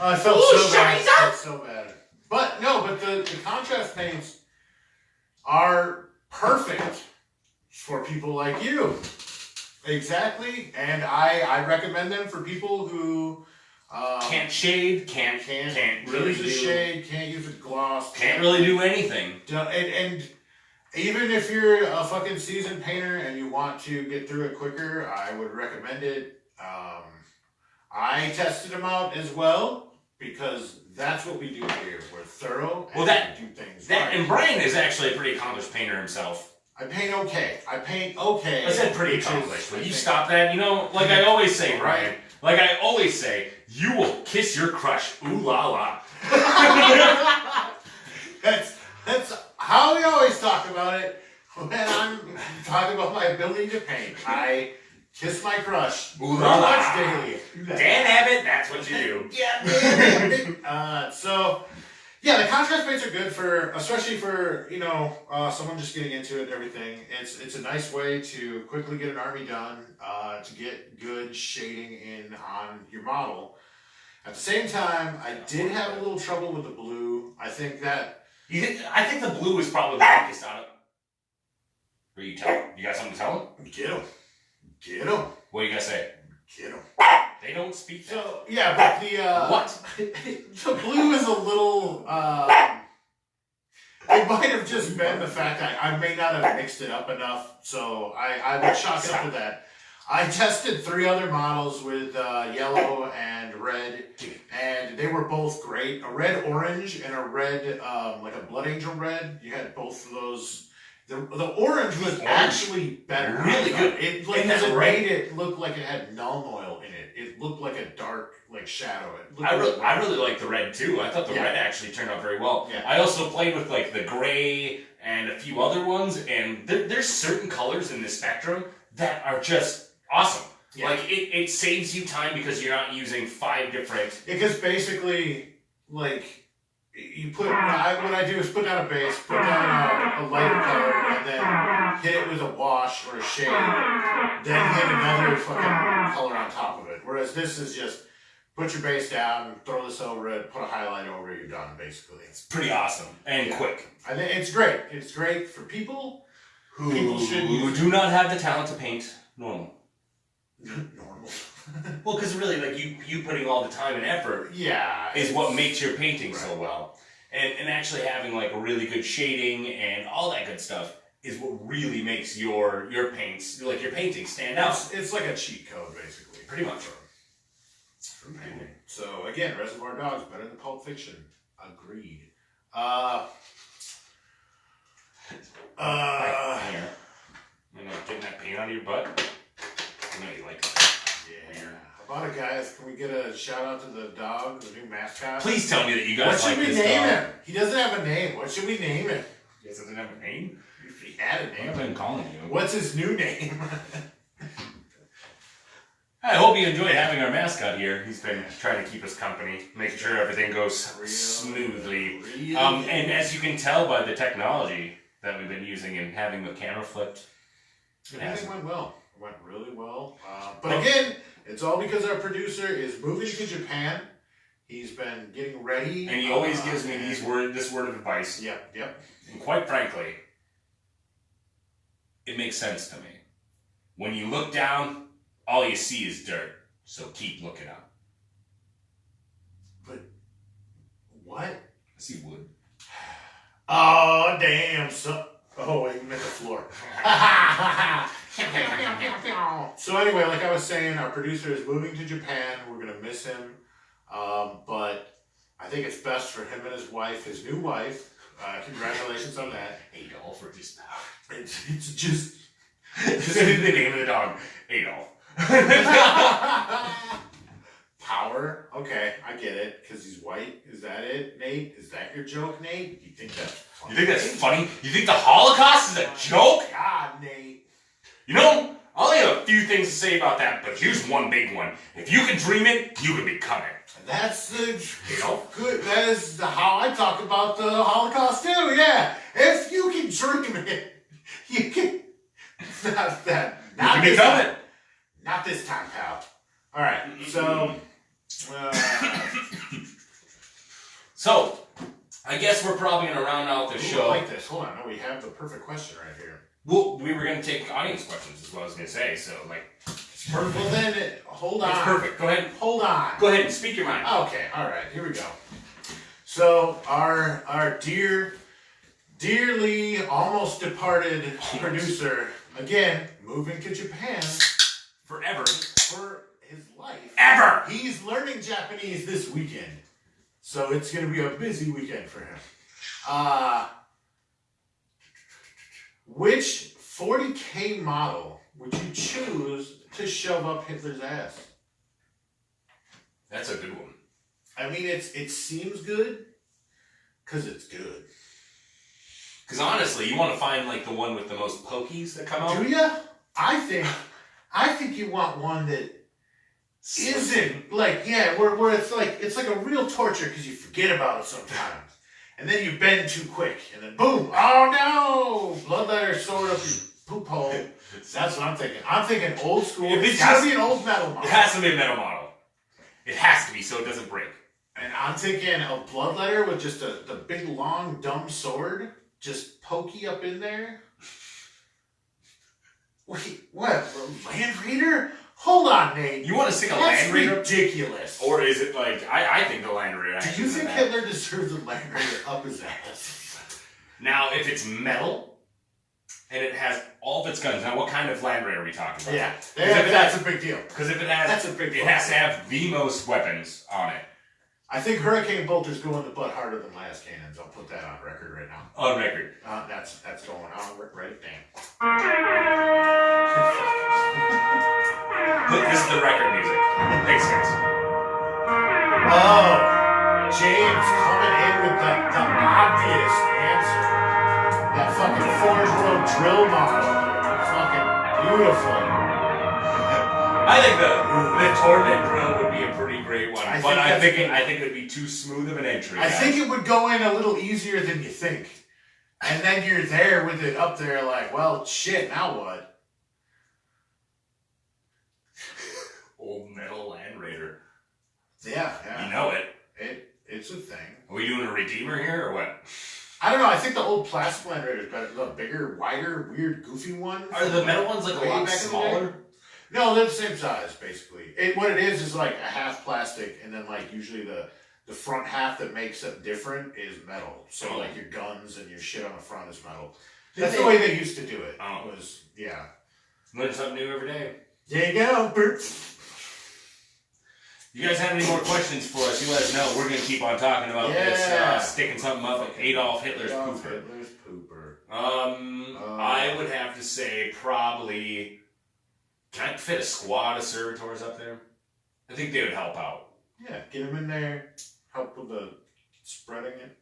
I felt so bad. I felt so bad. But the contrast paints are perfect for people like you. Exactly. And I recommend them for people who Can't shade, can't really use a shade, can't use a gloss, can't really do anything. And even if you're a fucking seasoned painter and you want to get through it quicker, I would recommend it. I tested them out as well because that's what we do here. We're thorough and we do things right. And Brian is actually a pretty accomplished painter himself. I paint okay. I said pretty accomplished. Will you stop that? You know, like I always say, Brian. Like I always say, you will kiss your crush. Ooh la la. That's how we always talk about it when I'm talking about my ability to paint. I Kiss my crush. Ooh Pretty la la. much daily. Dan Abbott, that's what you do. Yeah, man. So, yeah, the contrast paints are good for, especially for, someone just getting into it and everything. It's a nice way to quickly get an army done, to get good shading in on your model. At the same time, I did have a little trouble with the blue. I think that... I think the blue is probably the weakest on it. What are you telling? You got something to tell them? Get him. Get him. What do you guys say? Get him. They don't speak that. So, yeah, but the... What? The blue is a little... it might have just been the fact that I may not have mixed it up enough, so I would chalk it up to that. I tested 3 other models with yellow and red, and they were both great. A red orange and a red, like a Blood Angel red. You had both of those. The orange was actually better. Really good. It made it look like it had Nuln Oil in it. It looked like a dark shadow. I really like the red too. I thought the red actually turned out very well. Yeah. I also played with like the gray and a few other ones, and there's certain colors in this spectrum that are just awesome. Yeah. Like it saves you time because you're not using 5 different. Because basically, like you put what I do is put down a base, put down a lighter color, and then hit it with a wash or a shade, then hit another fucking color on top of it. Whereas this is just put your base down, throw this over it, put a highlight over it, you're done, basically. It's pretty awesome and quick. I think it's great. It's great for people who do not have the talent to paint normal. Normal. Well, because really, like you putting all the time and effort, is what makes your painting so well. And actually having like a really good shading and all that good stuff is what really makes your paints, like your painting, stand out. It's like a cheat code, basically. Pretty much. From painting. So again, Reservoir Dogs better than Pulp Fiction. Agreed. Here. Getting that paint out of your butt. I know you like that. Yeah. How about it, guys? Can we get a shout out to the dog, the new mascot? Please tell me that you guys like this dog. What should we name him? He doesn't have a name. What should we name him? He doesn't have a name? If he had a name. I've been calling you. What's his new name? I hope you enjoyed having our mascot here. He's been trying to keep us company, making sure everything goes smoothly. And as you can tell by the technology that we've been using and having the camera flipped, everything went well. It went really well. But again, it's all because our producer is moving to Japan. He's been getting ready. And he always gives me this word of advice. Yep. And quite frankly, it makes sense to me. When you look down, all you see is dirt. So keep looking up. But what? I see wood. Oh, damn. Oh, wait, you meant the floor. So anyway, like I was saying, our producer is moving to Japan. We're going to miss him. But I think it's best for him and his wife, his new wife. Congratulations on that. Adolf or just power. It's just... the name of the dog. Adolf. Power? Okay, I get it. Because he's white. Is that it, Nate? Is that your joke, Nate? You think that's funny? You think that's funny? You think the Holocaust is a joke? God, Nate. You know, I only have a few things to say about that, but here's one big one. If you can dream it, you can become it. That's good. That is how I talk about the Holocaust too. Yeah, if you can dream it, you can. Not that. Not you this can become time. it. Not this time, pal. All right. So. So, I guess we're probably gonna round out the show. I like this. Hold on. No, we have the perfect question right here. Well, we were gonna take audience questions, is what I was gonna say. So, like, it's perfect. Well, then, hold on. It's perfect. Go ahead. Hold on. Go ahead and speak your mind. Okay. All right. Here we go. So, our dearly almost departed producer, again, moving to Japan Forever. for his life. Ever. He's learning Japanese this weekend. So it's going to be a busy weekend for him. Which 40K model would you choose to shove up Hitler's ass? That's a good one. I mean, it seems good because it's good. Because honestly, you want to find like the one with the most pokies that come out. Do ya? I I think you want one that isn't like, yeah, where it's like a real torture because you forget about it sometimes. And then you bend too quick, and then boom, oh no! Bloodletter sword up your poop hole. That's what I'm thinking. I'm thinking old school. It's gotta be an old metal model. It has to be a metal model. It has to be so it doesn't break. And I'm thinking a bloodletter with just the big, long, dumb sword, just pokey up in there. Wait, what? Land Raider? Hold on, Nate. You want to stick a That's Land Raider? ridiculous. Or is it like, I think the Land Raider Do actually you isn't think bad. Hitler deserves a Land Raider up his ass? Now, if it's metal, and it has all of its guns, now what kind of Land Raider are we talking about? Yeah, that's a big deal. Because if it has, That's a big it has to have the most weapons on it. I think Hurricane Bolter's going the butt harder than last cannons. I'll put that on record right now. On record. That's going on. Write it down. Look, this is the record music. Makes sense. Oh, James coming in with the obvious answer. That fucking Forge World drill model. Fucking beautiful. I think the Torment drill would be a pretty great one, I think think it would be too smooth of an entry. I think it would go in a little easier than you think. And then you're there with it up there like, well, shit, now what? Old metal Land Raider. Yeah. You know it. It's a thing. Are we doing a Redeemer here or what? I don't know. I think the old plastic Land Raiders better. The bigger, wider, weird, goofy ones. Are the metal ones like a Way lot back in the smaller? day? No, they're the same size, basically. What it is like a half plastic, and then like usually the front half that makes it different is metal. So like your guns and your shit on the front is metal. That's the way they used to do it. Oh. Was yeah. Learn something new every day. There you go, Bert. You guys have any more questions for us? You let us know. We're going to keep on talking about this, sticking something up at Adolf Hitler's pooper. I would have to say probably, can I fit a squad of servitors up there? I think they would help out. Yeah, get them in there, help with the spreading it.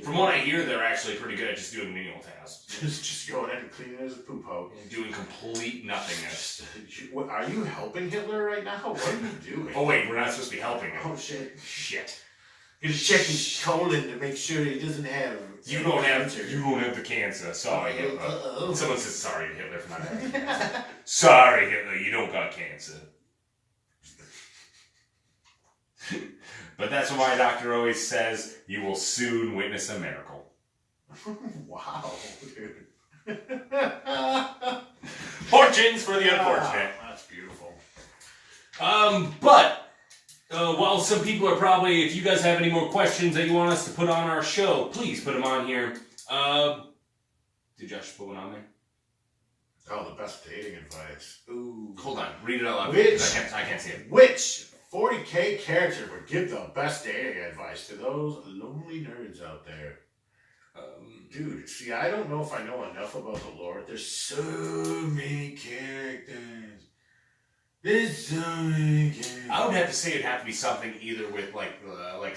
From what I hear, they're actually pretty good at just doing menial tasks. Just going in and cleaning it as a poop hole. Doing complete nothingness. What, are you helping Hitler right now? What are you doing? Oh wait, we're not supposed to be helping him. Oh shit. Shit. He's checking colon to make sure he doesn't have. You don't have the cancer. Sorry, Hitler. Uh-oh. Someone says sorry to Hitler for not having cancer. Sorry, Hitler, you don't got cancer. But that's what my doctor always says, you will soon witness a miracle. Wow, dude. Fortunes for the unfortunate. That's beautiful. But while some people are probably, if you guys have any more questions that you want us to put on our show, please put them on here. Did Josh put one on there? Oh, the best dating advice. Ooh. Hold on, read it out loud. Which? I can't see it. Which 40K character would give the best dating advice to those lonely nerds out there? Dude, see, I don't know if I know enough about the lore. There's so many characters. There's so many characters. I would have to say it'd have to be something either with like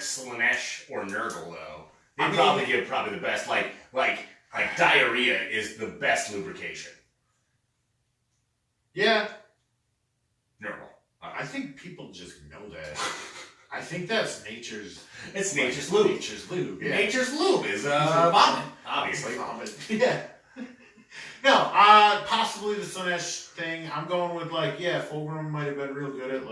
Slaanesh or Nurgle though. They'd probably give the best. Like diarrhea is the best lubrication. Yeah. Nurgle. I think people just know that. I think that's nature's. It's nature's lube. Nature's lube. Yeah. Nature's lube is vomit, obviously. Vomit. Yeah. No, possibly the Slaanesh thing. I'm going with Fulgrim might have been real good at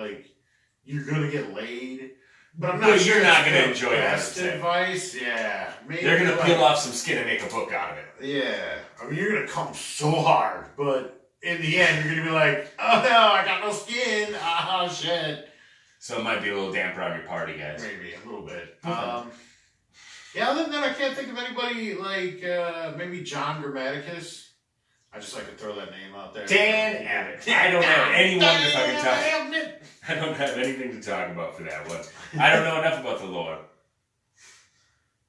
you're gonna get laid, but I'm not. But sure you're not it's gonna the enjoy best 100%. advice. Yeah, maybe They're gonna peel off some skin and make a book out of it. Yeah, I mean you're gonna come so hard, but in the end you're gonna be like, oh no, I got no skin. Oh shit. So it might be a little damper on your party, guys. Maybe a little bit. Okay. Yeah, other than that, I can't think of anybody maybe John Grammaticus. I just like to throw that name out there. Dan Abbott. I don't have anyone to fucking talk. Abbott. I don't have anything to talk about for that one. I don't know enough about the lore.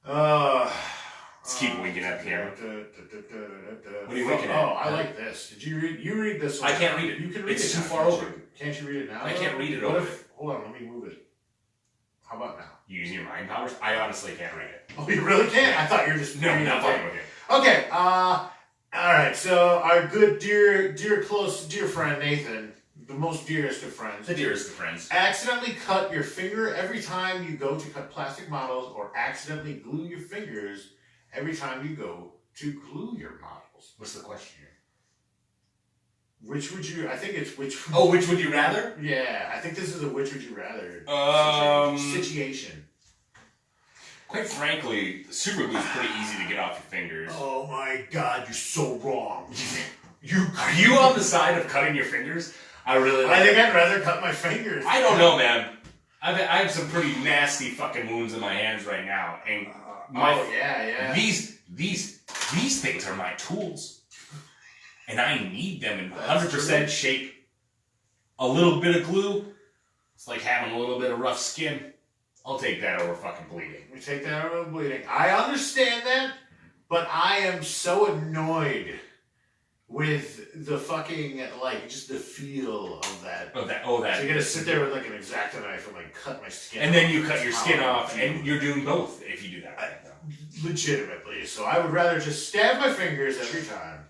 Let's keep winking at the camera. What are you winking at? Oh, I like this. Did you read? You read this one. I can't read it. You can read It's it. too now, far can't over. you? Can't you read it now? I can't read it What over. if- Hold on, let me move it. How about now? You using your mind powers? I honestly can't read it. Oh, you really can't? I thought you were just No, reading not it. fucking with it. Okay, all right, so our good, dear friend Nathan the most dearest of friends. The dearest of friends. Accidentally cut your finger every time you go to cut plastic models, or accidentally glue your fingers every time you go to glue your models. What's the question here? Which would you? I think it's which. Oh, which would you rather? Yeah, I think this is a which would you rather situation. Quite frankly, super glue is pretty easy to get off your fingers. Oh my God, you're so wrong. Are you on the side of cutting your fingers? I really like I think I'd rather cut my fingers. I don't know, man. I have some pretty nasty fucking wounds in my hands right now, and these things are my tools, and I need them in 100% shape. A little bit of glue, it's like having a little bit of rough skin. I'll take that over fucking bleeding. We take that over bleeding. I understand that, but I am so annoyed with the fucking, like, just the feel of that. That. So you're gonna sit there with like an X-Acto knife and like cut my skin and off. then you cut your skin off, and you're doing both if you do that right now. Legitimately. So I would rather just stab my fingers every time.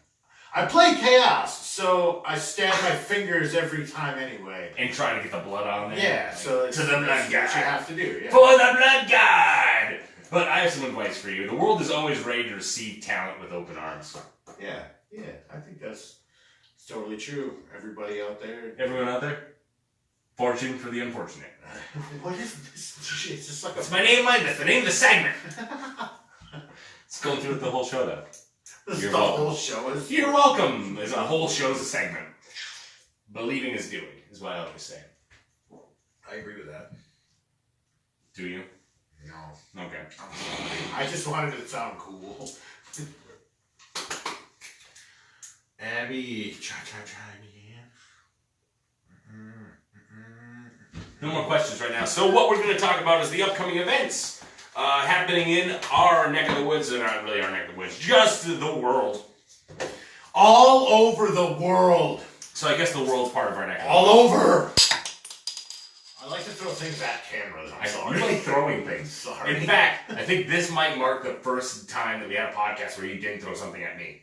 I play Chaos, so I stab my fingers every time anyway. And trying to get the blood on there. Yeah, so it's to the blood what you god. have to do. Yeah. For the blood god! But I have some advice for you. The world is always ready to receive talent with open arms. Yeah, I think that's totally true. Everybody out there. Everyone out there? Fortune for the unfortunate. What is this shit? It's just like That's my name, that's the name of the segment. Let's go through it the whole show, though. the whole show is. You're welcome. There's a whole show's a segment. Believing is doing, is what I always say. I agree with that. Do you? No. Okay. I just wanted it to sound cool. Abby, try again. No more questions right now. So what we're going to talk about is the upcoming events happening in our neck of the woods, and not really our neck of the woods, just the world. All over the world. So I guess the world's part of our neck of the All woods. over. I like to throw things at cameras. I'm sorry. You like throwing things. Sorry. In fact, I think this might mark the first time that we had a podcast where you didn't throw something at me.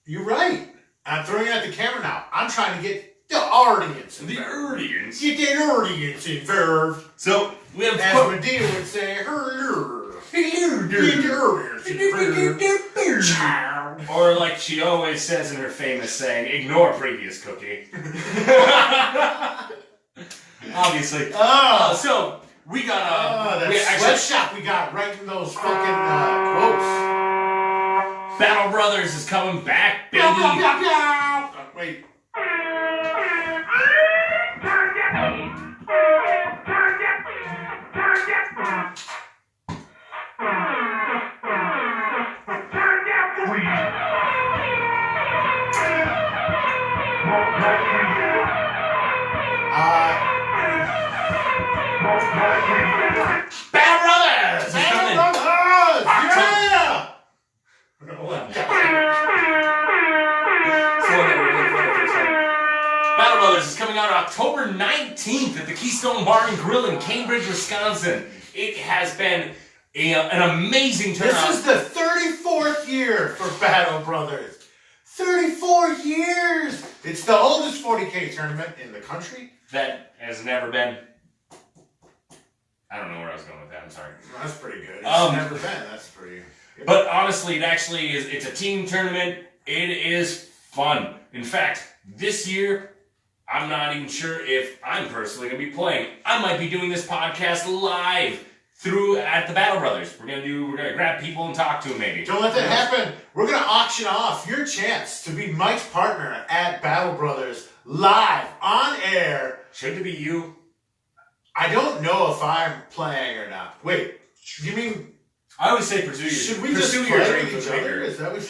You're right. I'm throwing it at the camera now. I'm trying to get the audience The involved. audience. Get the audience involved. So we have As Medea would say, her Get the audience involved. or like she always says in her famous saying, ignore previous cookie. Obviously. So we got that sweatshop we got right in those fucking quotes. Battle Brothers is coming back, baby. Wait. Battle Brothers is coming. Yeah! Battle Brothers is coming out October 19th at the Keystone Bar and Grill in Cambridge, Wisconsin. It has been an amazing turnout. This is the 34th year for Battle Brothers. 34 years! It's the oldest 40K tournament in the country. That has never been. I don't know where I was going with that. I'm sorry. That's pretty good. It's never been. That's pretty. Yep. But honestly, it actually is. It's a team tournament. It is fun. In fact, this year, I'm not even sure if I'm personally going to be playing. I might be doing this podcast live at the Battle Brothers. We're gonna grab people and talk to them maybe. Don't let that happen. We're gonna auction off your chance to be Mike's partner at Battle Brothers live on air. Should it be you? I don't know if I'm playing or not. Wait, you mean? I always say pursue Should your we dreams just play with with each other? vigor. Is that what?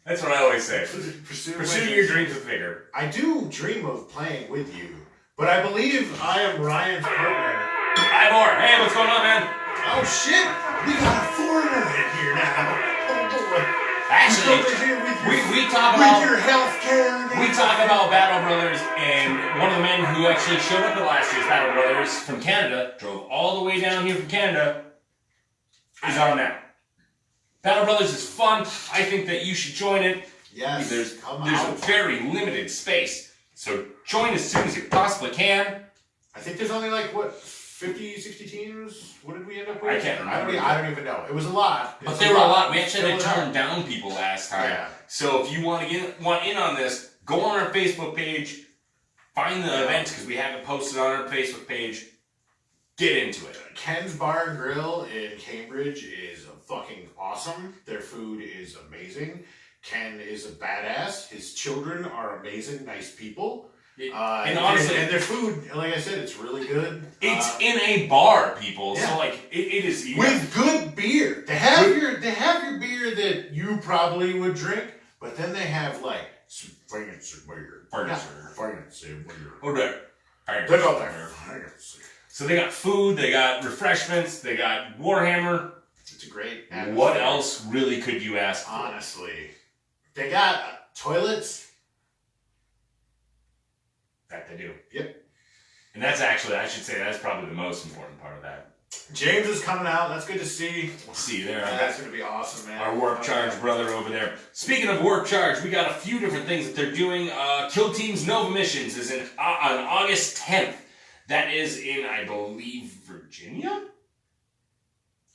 That's what I always say. Pursue Your dreams with vigor. I do dream of playing with you, but I believe I am Ryan's partner. Ivor, hey, what's going on, man? Oh shit! We got a foreigner in here now. Oh boy. Actually, we talk about with your healthcare. We talk about Battle Brothers, and one of the men who actually showed up at last year's Battle Brothers from Canada, drove all the way down here from Canada, is on now. Battle Brothers is fun. I think that you should join it. Yes. There's come a out. very limited space. So join as soon as you possibly can. I think there's only like, what, 50, 60 teams? What did we end up with? I can't remember. I don't even know. It was a lot. But there were a lot. We actually had to Fill it turn out. down people last time. Yeah. So if you want in on this, go on our Facebook page, find the event because we have it posted on our Facebook page. Get into it. Ken's Bar and Grill in Cambridge is fucking awesome. Their food is amazing. Ken is a badass. His children are amazing, nice people. And honestly, and their food, like I said, it's really good. it's in a bar, people. Yeah. So like, it is With good beer. They have your beer that you probably would drink, but then they have like some fancy beer. Fancy beer. Okay. They got their fancy. So they got food, they got refreshments, they got Warhammer. It's a great What atmosphere. else really could you ask for? Honestly. They got toilets. That they do. Yep. And that's actually, I should say, that's probably the most important part of that. James is coming out. That's good to see. We'll see you there. That's going to be awesome, man. Our Warp Charge brother over there. Speaking of Warp Charge, we got a few different things that they're doing. Kill Team's Nova Missions is on August 10th. That is in, I believe, Virginia?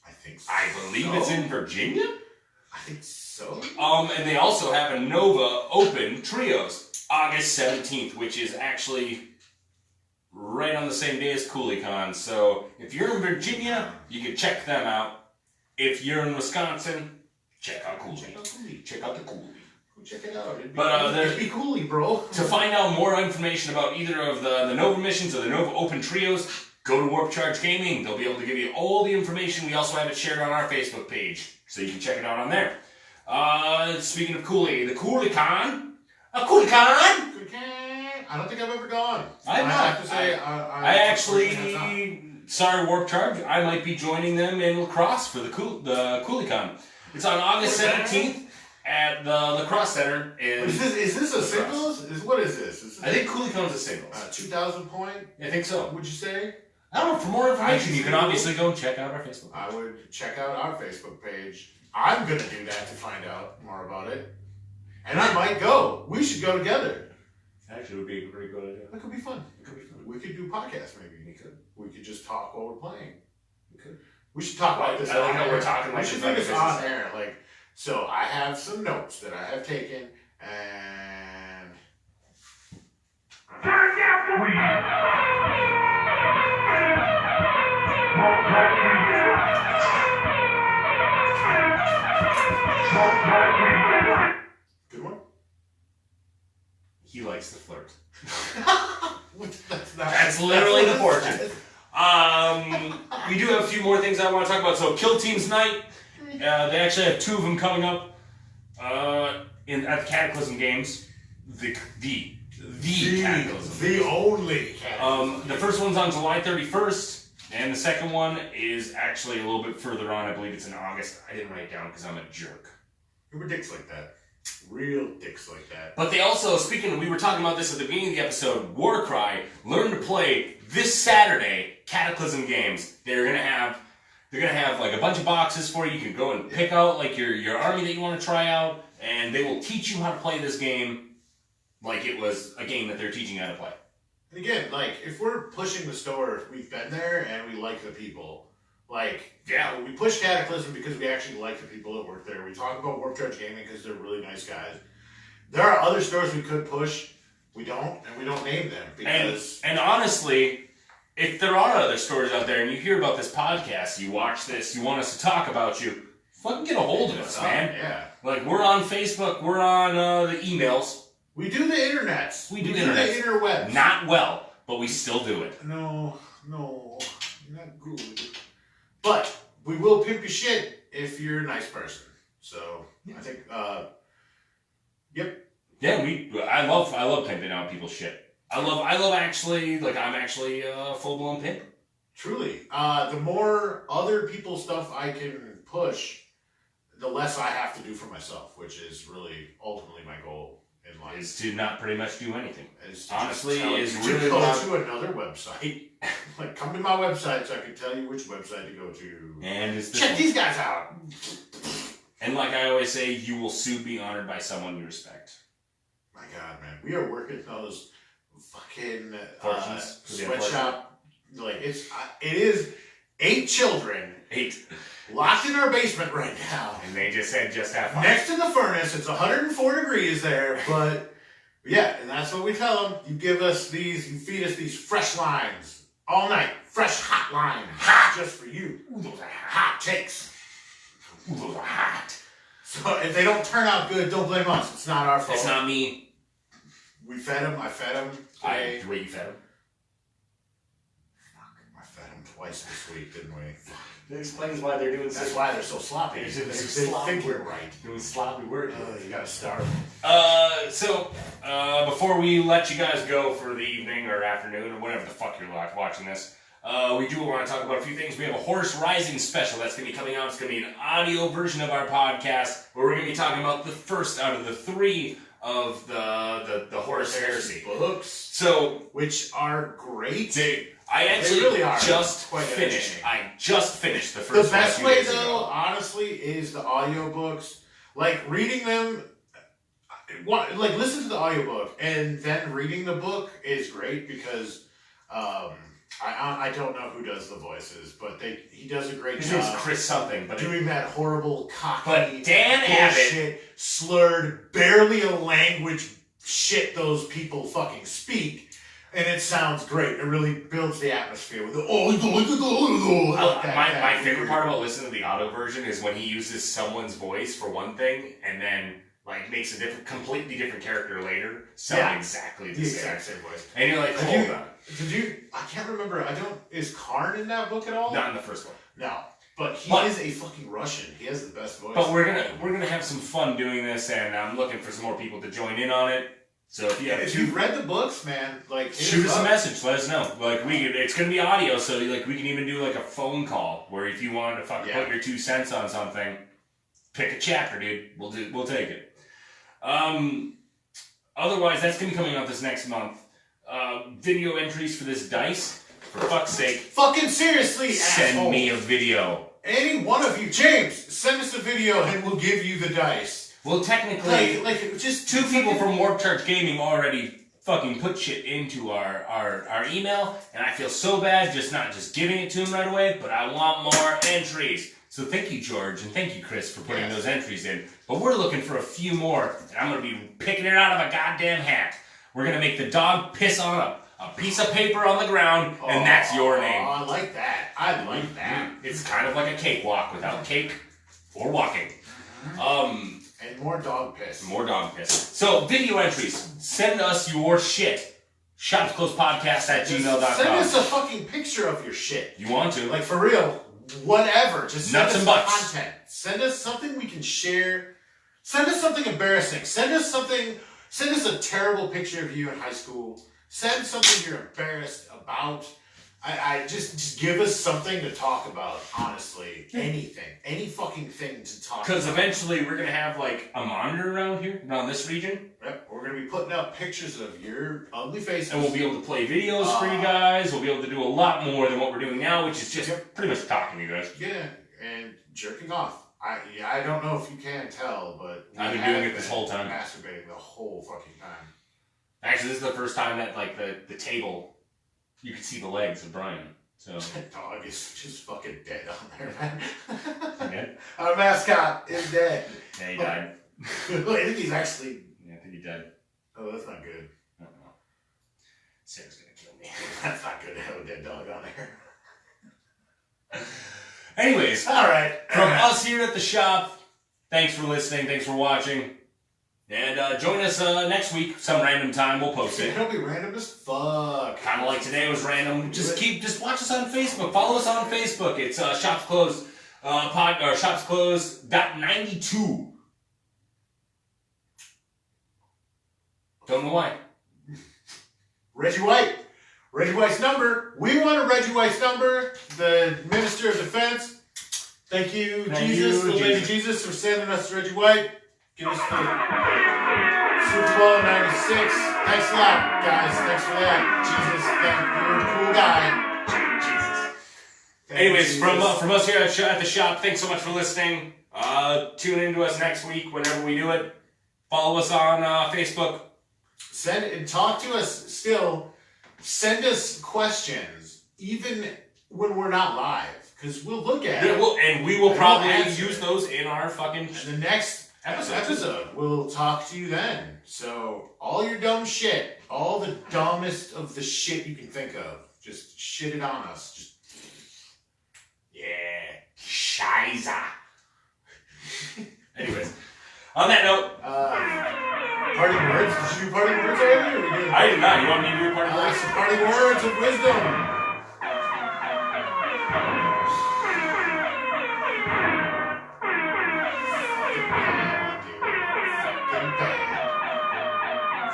I think so. I believe it's in Virginia? I think so. And they also have a Nova Open Trios, August 17th, which is actually right on the same day as CoolieCon. So if you're in Virginia, you can check them out. If you're in Wisconsin, check out Coolie. Check out the Coolie. Go check it out. It'd be, But, it'd be coolie, bro. To find out more information about either of the Nova Missions or the Nova Open Trios, go to Warp Charge Gaming. They'll be able to give you all the information. We also have it shared on our Facebook page, so you can check it out on there. Speaking of Coolie, the CoolieCon. A CoolieCon! I don't think I've ever gone. I've I not. have to say, I actually, sorry Warp Charge, I might be joining them in lacrosse for the CoolieCon. It's on August 17th at the Lacrosse Center in... Is this a singles? What is this? I think CoolieCon's a singles. 2,000 point? I think so. Would you say? I don't know. For more information, you can obviously go and check out our Facebook page. I would check out our Facebook page. I'm going to do that to find out more about it. And I might go. We should go together. Actually, it would be a pretty good idea. That could be fun. It could be fun. We could do podcasts maybe. We could. We could just talk while we're playing. We could. We should talk about this. I like on how air. we're talking like we should it's do like a this business. on air. Like, so I have some notes that I have taken, and good one. He likes to flirt. That's That's literally the portion. We do have a few more things I want to talk about. So, Kill Team's Night. They actually have two of them coming up at the Cataclysm Games. The Cataclysm. The only Cataclysm. The first one's on July 31st, and the second one is actually a little bit further on. I believe it's in August. I didn't write it down because I'm a jerk. We're dicks like that. Real dicks like that. But they also, we were talking about this at the beginning of the episode, Warcry, learn to play this Saturday, Cataclysm Games. They're gonna have like a bunch of boxes for you. You can go and pick out like your army that you want to try out, and they will teach you how to play this game like it was a game that they're teaching you how to play. And again, like, if we're pushing the store, we've been there and we like the people. Like, Yeah. we push Cataclysm because we actually like the people that work there. We talk about Warp Charge Gaming because they're really nice guys. There are other stores we could push. We don't, and we don't name them because... And honestly, if there are other stores out there and you hear about this podcast, you watch this, you want us to talk about you, fucking get a hold of us, man. Yeah. Like, we're on Facebook, we're on the emails. We do the internets. We do the internets. interwebs. Not well, but we still do it. No, not good. But we will pimp your shit if you're a nice person. So I think, yep. Yeah, I love pimping out people's shit. I love actually, like, I'm actually a full-blown pimp. Truly. The more other people's stuff I can push, the less I have to do for myself, which is really ultimately my goal in life. Is to not pretty much do anything. Is to honestly, just is to really go not- to another website. Like, come to my website so I can tell you which website to go to. And it's this Check one. these guys out. And like I always say, you will soon be honored by someone you respect. My God, man, we are working those fucking Fortunes for the sweatshop. Like it is 8 children 8. locked in our basement right now. And they just said, just have fun. Next to the furnace, it's 104 degrees there, but yeah, and that's what we tell them. You give us these, you feed us these fresh lines all night. Fresh hot lines. Hot just for you. Ooh, those are hot takes. Ooh, those are hot. So if they don't turn out good, don't blame us. It's not our fault. It's not me. We fed them. I fed them. The way you fed them. I fed them twice this week, didn't we? That explains why they're doing That's why they're so sloppy. They're They sloppy. think we're right. doing sloppy work. You gotta starve. So before we let you guys go for the evening or afternoon or whatever the fuck you're watching this, we do want to talk about a few things. We have a Horse Rising special that's going to be coming out. It's going to be an audio version of our podcast where we're going to be talking about the first out of the 3 of the Horse Heresy books. So, which are great. I actually really are just quite finished. entertaining. I just finished the first The one. best way, though, honestly, is the audiobooks. Like, reading them, like, listen to the audiobook, and then reading the book is great because, I don't know who does the voices, but he does a great His job. name's Chris something, but doing that horrible, cocky, But Dan Abbott, bullshit, slurred, barely a language shit those people fucking speak. And it sounds great. It really builds the atmosphere with the my favorite part about listening to the audio version is when he uses someone's voice for one thing and then like makes a completely different character later sound exactly the same. exact same voice. And you're like, hold on. I can't remember. Is Karn in that book at all? Not in the first one. No. But he is a fucking Russian. He has the best voice. But we're gonna have some fun doing this, and I'm looking for some more people to join in on it. So if you've read the books, man, like shoot us a message, let us know. Like it's gonna be audio, so like we can even do like a phone call where if you wanted to fucking put your 2 cents on something, pick a chapter, dude. We'll take it. Otherwise, that's gonna be coming out this next month. Video entries for this dice. For fuck's sake. Fucking seriously, send me a video. Any one of you, James, send us a video and we'll give you the dice. Well, technically, like just 2 people from Warp Charge Gaming already fucking put shit into our email, and I feel so bad not just giving it to him right away, but I want more entries. So thank you, George, and thank you, Chris, for putting those entries in. But we're looking for a few more, and I'm going to be picking it out of a goddamn hat. We're going to make the dog piss on a piece of paper on the ground, and that's your name. Oh, I like that. I like that. It's kind of like a cakewalk without cake or walking. And more dog piss. More dog piss. So, video entries. Send us your shit. shopsclosepodcast@gmail.com. Send us a fucking picture of your shit. You want to? Like, for real. Whatever. Just send Nuts us and butts. content. Send us something we can share. Send us something embarrassing. Send us a terrible picture of you in high school. Send something you're embarrassed about. I just give us something to talk about, honestly. Anything. Any fucking thing to talk about. Because eventually we're going to have like a monitor around here, around this region. Yep. We're going to be putting up pictures of your ugly faces. And we'll be able to play videos for you guys. We'll be able to do a lot more than what we're doing now, which is just pretty much talking to you guys. Yeah, and jerking off. I don't know if you can tell, but I've been doing it this whole time. Masturbating the whole fucking time. Actually, this is the first time that like the table, you can see the legs of Brian. So That dog is just fucking dead on there, man. dead? Our mascot is dead. Yeah, he died. I think he's actually. Yeah, I think he died. Oh, that's not good. I don't know. Sarah's gonna kill me. That's not good to have a dead dog on there. Anyways, All right. from us here at the shop, thanks for listening. Thanks for watching. And join us next week, some random time. We'll post it. It'll be random as fuck. Kind of like today was random. Just watch us on Facebook. Follow us on Facebook. It's Shops Closed or Shops Closed .92. Don't know why. Reggie White. Reggie White's number. We want a Reggie White's number. The Minister of Defense. Thank you, Jesus, the Lady Jesus, for sending us Reggie White. Give us the Super Bowl '96. Thanks a lot, guys. Thanks for that. Jesus, you're a cool guy. Jesus. Anyways, from us here at the shop, thanks so much for listening. Tune in to us next week whenever we do it. Follow us on Facebook. talk to us still. Send us questions, even when we're not live, because we'll look at it. And we will And probably we'll answer use it. those in our fucking. And the next episode, we'll talk to you then. So all your dumb shit, all the dumbest of the shit you can think of, just shit it on us. Just Scheiße. Anyways, on that note, parting words. Did you do parting words already? Or we good? I did not. You want me to do a party word? Some parting words of wisdom.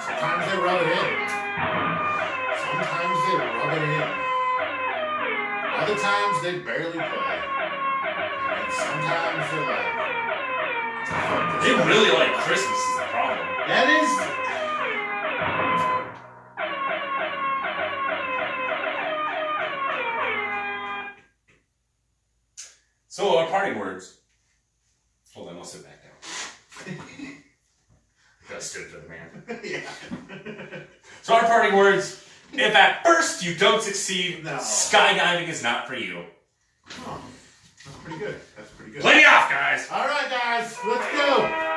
Sometimes they rub it in. Sometimes they rub it in. Other times they barely play. And sometimes they're like, fuck this. They really like Christmas is the problem. That is. So our parting words. Hold on, I'll sit back down. Gotta stood for the man. Yeah. So our parting words. If at first you don't succeed, No. skydiving is not for you. Oh, that's pretty good. That's pretty good. Play me off, guys! All right, guys, let's go.